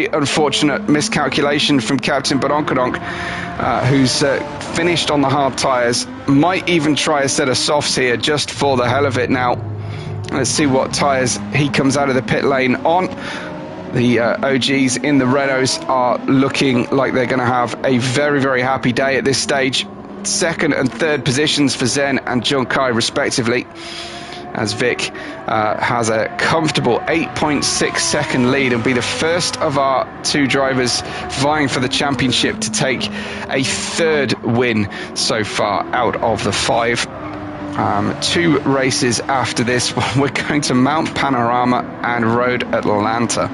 unfortunate miscalculation from Captain Badonkadonk, who's finished on the hard tyres. Might even try a set of softs here just for the hell of it. Now let's see what tyres he comes out of the pit lane on. The OGs in the Renaults are looking like they're going to have a very happy day at this stage. Second and third positions for Zen and Junkai respectively, as Vic has a comfortable 8.6 second lead and be the first of our two drivers vying for the championship to take a third win so far out of the 5. 2 races after this, we're going to Mount Panorama and Road Atlanta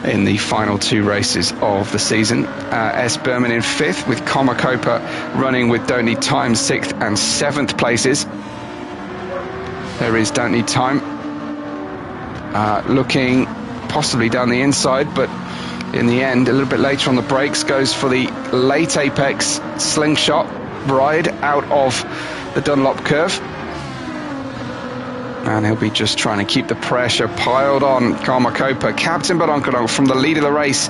in the final 2 races of the season. S. Berman in 5th with Komakopa running with Don't Need Time 6th and 7th places. There is Don't Need Time looking possibly down the inside, but in the end, a little bit later on the brakes, goes for the late apex slingshot ride out of the Dunlop curve. And he'll be just trying to keep the pressure piled on Komakopa. Captain Badonkadonk from the lead of the race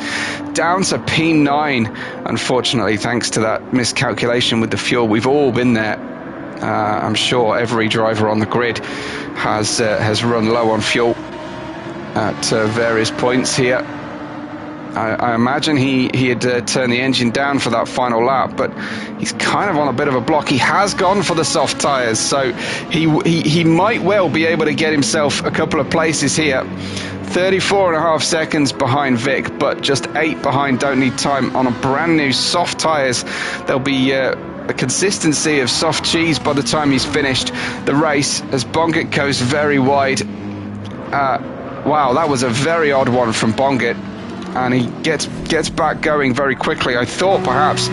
down to P9. Unfortunately, thanks to that miscalculation with the fuel, we've all been there. I'm sure every driver on the grid has run low on fuel at various points here. I imagine he had turned the engine down for that final lap, but he's kind of on a bit of a block. He has gone for the soft tyres, so he might well be able to get himself a couple of places here. 34.5 seconds behind Vic, but just 8 behind Don't Need Time on a brand new soft tyres. There'll be a consistency of soft cheese by the time he's finished the race as Bongit goes very wide. Wow, that was a very odd one from Bongit, and he gets back going very quickly. I thought perhaps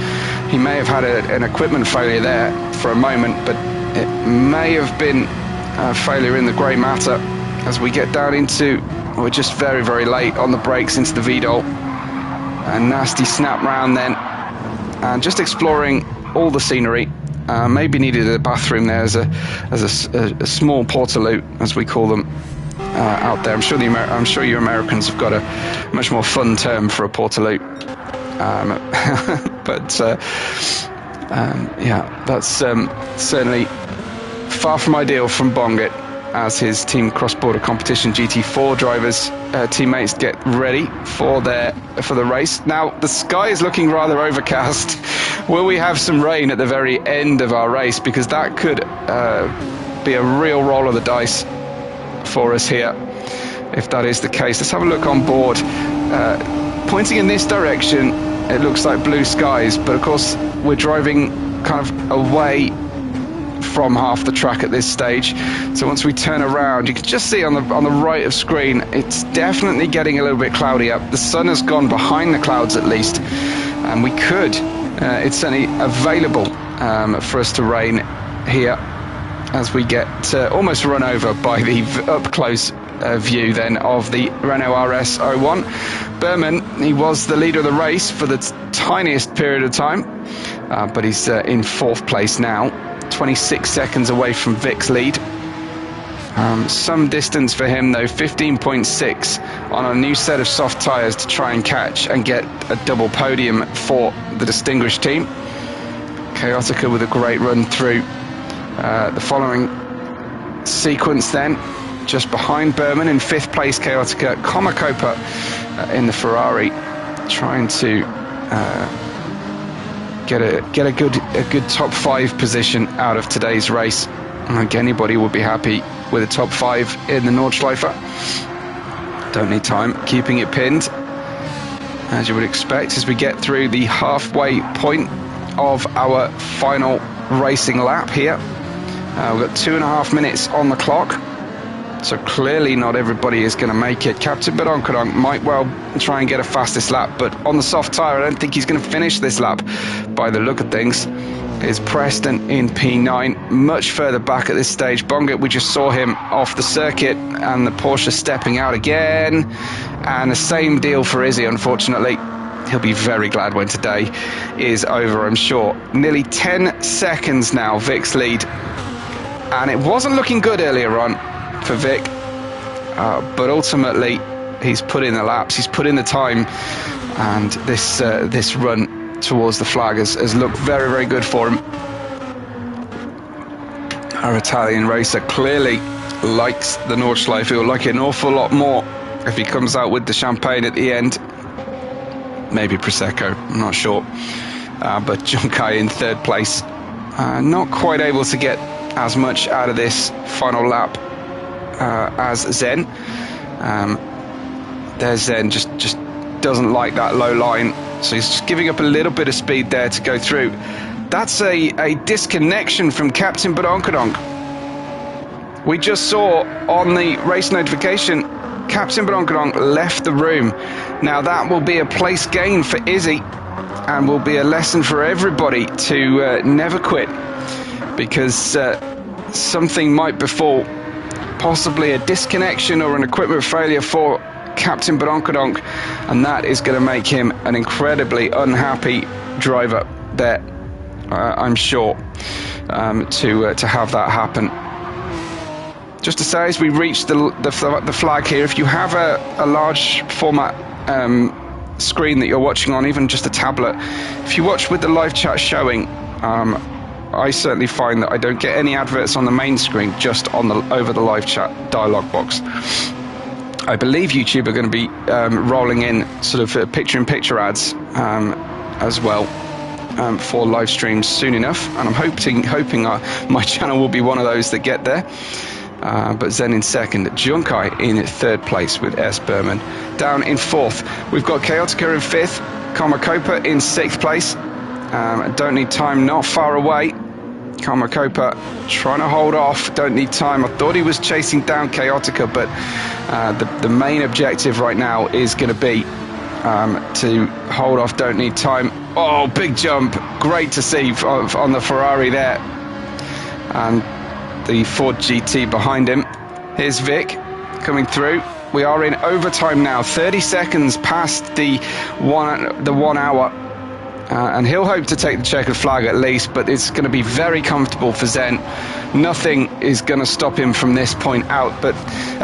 he may have had an equipment failure there for a moment, but it may have been a failure in the grey matter as we get down into, we're just very late on the brakes into the VDOL. A nasty snap round then, and just exploring all the scenery. Maybe needed a bathroom there as a small portaloo, as we call them out there. I'm sure you Americans have got a much more fun term for a portaloo. Yeah, that's certainly far from ideal from Bongit, as his Team Cross-Border Competition GT4 drivers teammates get ready for the race. Now the sky is looking rather overcast. Will we have some rain at the very end of our race? Because that could be a real roll of the dice for us here if that is the case. Let's have a look on board. Pointing in this direction, it looks like blue skies, but of course we're driving kind of away from half the track at this stage. So once we turn around, you can just see on the right of screen, it's definitely getting a little bit cloudy up. The sun has gone behind the clouds at least, and we could, it's certainly available for us to rain here as we get almost run over by the up close view then of the Renault RS 01. Berman, he was the leader of the race for the tiniest period of time, but he's in 4th place now, 26 seconds away from Vic's lead. Some distance for him though, 15.6 on a new set of soft tyres to try and catch and get a double podium for the distinguished team. Chaotica with a great run through the following sequence then, just behind Berman in 5th place. Chaotica, Komakopa in the Ferrari, trying to get a good top 5 position out of today's race. I think anybody would be happy with a top 5 in the Nordschleife. Don't Need Time keeping it pinned, as you would expect, as we get through the halfway point of our final racing lap here. We've got 2.5 minutes on the clock. So clearly not everybody is going to make it. Captain Badonkadonk might well try and get a fastest lap, but on the soft tyre, I don't think he's going to finish this lap by the look of things. Is Preston in P9, much further back at this stage. Bongert, we just saw him off the circuit, and the Porsche stepping out again. And the same deal for Izzy, unfortunately. He'll be very glad when today is over, I'm sure. Nearly 10 seconds now, Vic's lead. And it wasn't looking good earlier on for Vic, but ultimately he's put in the laps, he's put in the time, and this run towards the flag has looked very, very good for him. Our Italian racer clearly likes the Nordschleife. He'll like it an awful lot more if he comes out with the champagne at the end. Maybe Prosecco, I'm not sure. But Junkai in third place, not quite able to get as much out of this final lap as Zen. There's Zen, just doesn't like that low line, so he's just giving up a little bit of speed there to go through. That's a disconnection from Captain Badonkadonk. We just saw on the race notification Captain Badonkadonk left the room. Now that will be a place gain for Izzy, and will be a lesson for everybody to never quit, because something might befall. Possibly a disconnection or an equipment failure for Captain Badonkadonk, and that is going to make him an incredibly unhappy driver there, I'm sure, to have that happen. Just to say, as we reach the flag here, if you have a large format screen that you're watching on, even just a tablet, if you watch with the live chat showing, I certainly find that I don't get any adverts on the main screen, just on over the live chat dialog box. I believe YouTube are going to be rolling in sort of picture-in-picture ads as well for live streams soon enough, and I'm hoping my channel will be one of those that get there. But Zen in second, Junkai in third place with S. Berman. Down in fourth, we've got Chaotica in fifth, Komakopa in sixth place. Don't Need Time not far away. Komakopa trying to hold off Don't Need Time. I thought he was chasing down Chaotica, but the main objective right now is going to be to hold off Don't Need Time. Oh, big jump. Great to see on the Ferrari there. And the Ford GT behind him. Here's Vic coming through. We are in overtime now, 30 seconds past the 1 hour. And he'll hope to take the checkered flag at least, but it's going to be very comfortable for Zen. Nothing is going to stop him from this point out, but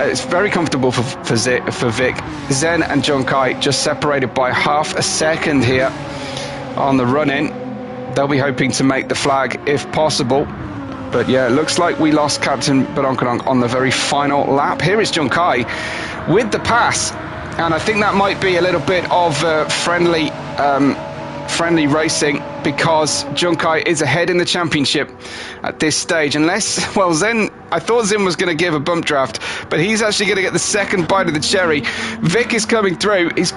it's very comfortable for Vic. Zen and Junkai just separated by half a second here on the run-in. They'll be hoping to make the flag if possible. But yeah, it looks like we lost Captain Badonkadonk on the very final lap. Here is Junkai with the pass, and I think that might be a little bit of friendly racing, because Junkai is ahead in the championship at this stage. Unless, well, I thought Zen was going to give a bump draft, but he's actually going to get the second bite of the cherry. Vic is coming through. He's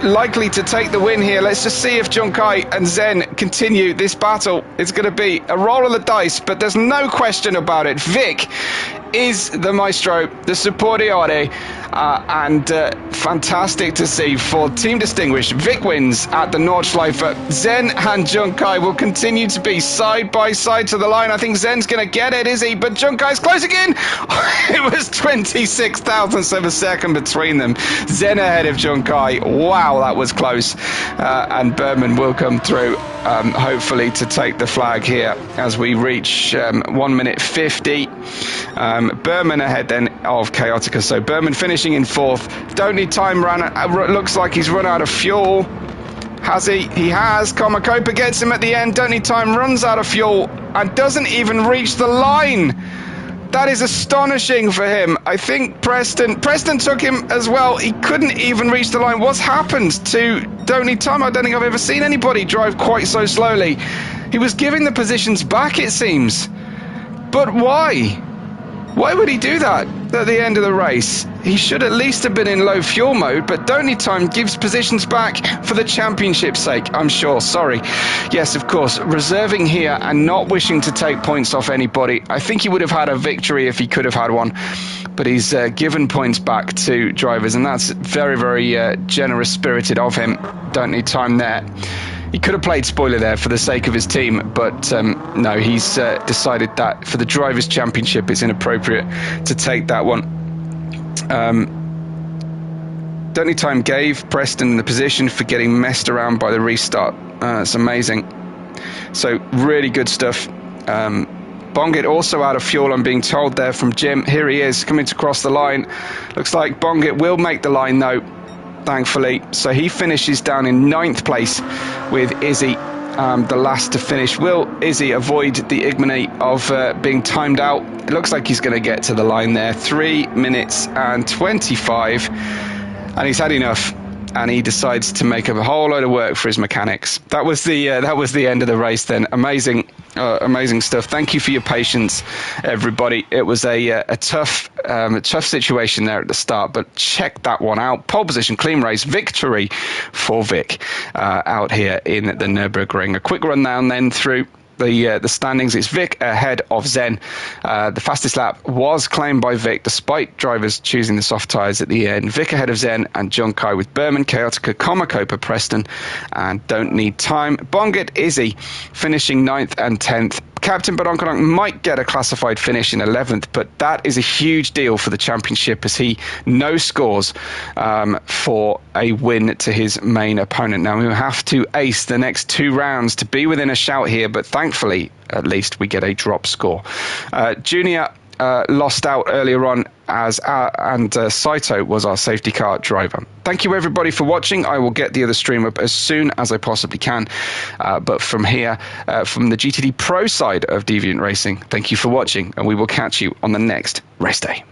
likely to take the win here. Let's just see if Junkai and Zen continue this battle. It's going to be a roll of the dice, but there's no question about it. Vic is the maestro, the superiore, and fantastic to see for Team Distinguished. Vic wins at the Nordschleife. Zen and Junkai will continue to be side by side to the line. I think Zen's going to get it, is he? But Junkai's closing in. It was 26 thousandths of a second between them. Zen ahead of Junkai. Wow, that was close. And Berman will come through, hopefully, to take the flag here as we reach 1 minute 50. Berman ahead then of Chaotica. So Berman finishing in fourth. Don't Need Time looks like he's run out of fuel. Has he? He has. Komakopa gets him at the end. Don't Need Time runs out of fuel and doesn't even reach the line. That is astonishing for him. I think Preston took him as well. He couldn't even reach the line. What's happened to Don't Need Time? I don't think I've ever seen anybody drive quite so slowly. He was giving the positions back, it seems. But why? Why would he do that at the end of the race? He should at least have been in low fuel mode, but don't need time gives positions back for the championship's sake, I'm sure. Sorry. Yes, of course, reserving here and not wishing to take points off anybody. I think he would have had a victory if he could have had one, but he's given points back to drivers, and that's very, very generous-spirited of him. Don't need time there. He could have played spoiler there for the sake of his team, but no, he's decided that for the Drivers' Championship it's inappropriate to take that one. Don't need time gave Preston in the position for getting messed around by the restart. It's amazing. So really good stuff. Bongit also out of fuel, I'm being told there from Jim. Here he is coming to cross the line. Looks like Bongit will make the line though, thankfully. So he finishes down in 9th place with Izzy, the last to finish. Will Izzy avoid the ignominy of being timed out? It looks like he's going to get to the line there. 3 minutes and 25, and he's had enough, and he decides to make up a whole load of work for his mechanics. That was the end of the race then. Amazing stuff. Thank you for your patience, everybody. It was a tough situation there at the start, but check that one out. Pole position, clean race, victory for Vic out here in the Nürburgring. A quick rundown then through the standings. It's Vic ahead of Zen. The fastest lap was claimed by Vic despite drivers choosing the soft tyres at the end. Vic ahead of Zen and John Kai with Berman, Chaotica, Comacopa, Preston and Don't Need Time. Bongit, Izzy finishing 9th and 10th. Captain Badonkodonk might get a classified finish in 11th, but that is a huge deal for the championship as he no scores for a win to his main opponent. Now we will have to ace the next 2 rounds to be within a shout here, but thankfully at least we get a drop score. Junior lost out earlier on and Saito was our safety car driver. Thank you everybody for watching. I will get the other stream up as soon as I possibly can. But from here, from the GTD Pro side of Deviant Racing, thank you for watching, and we will catch you on the next race day.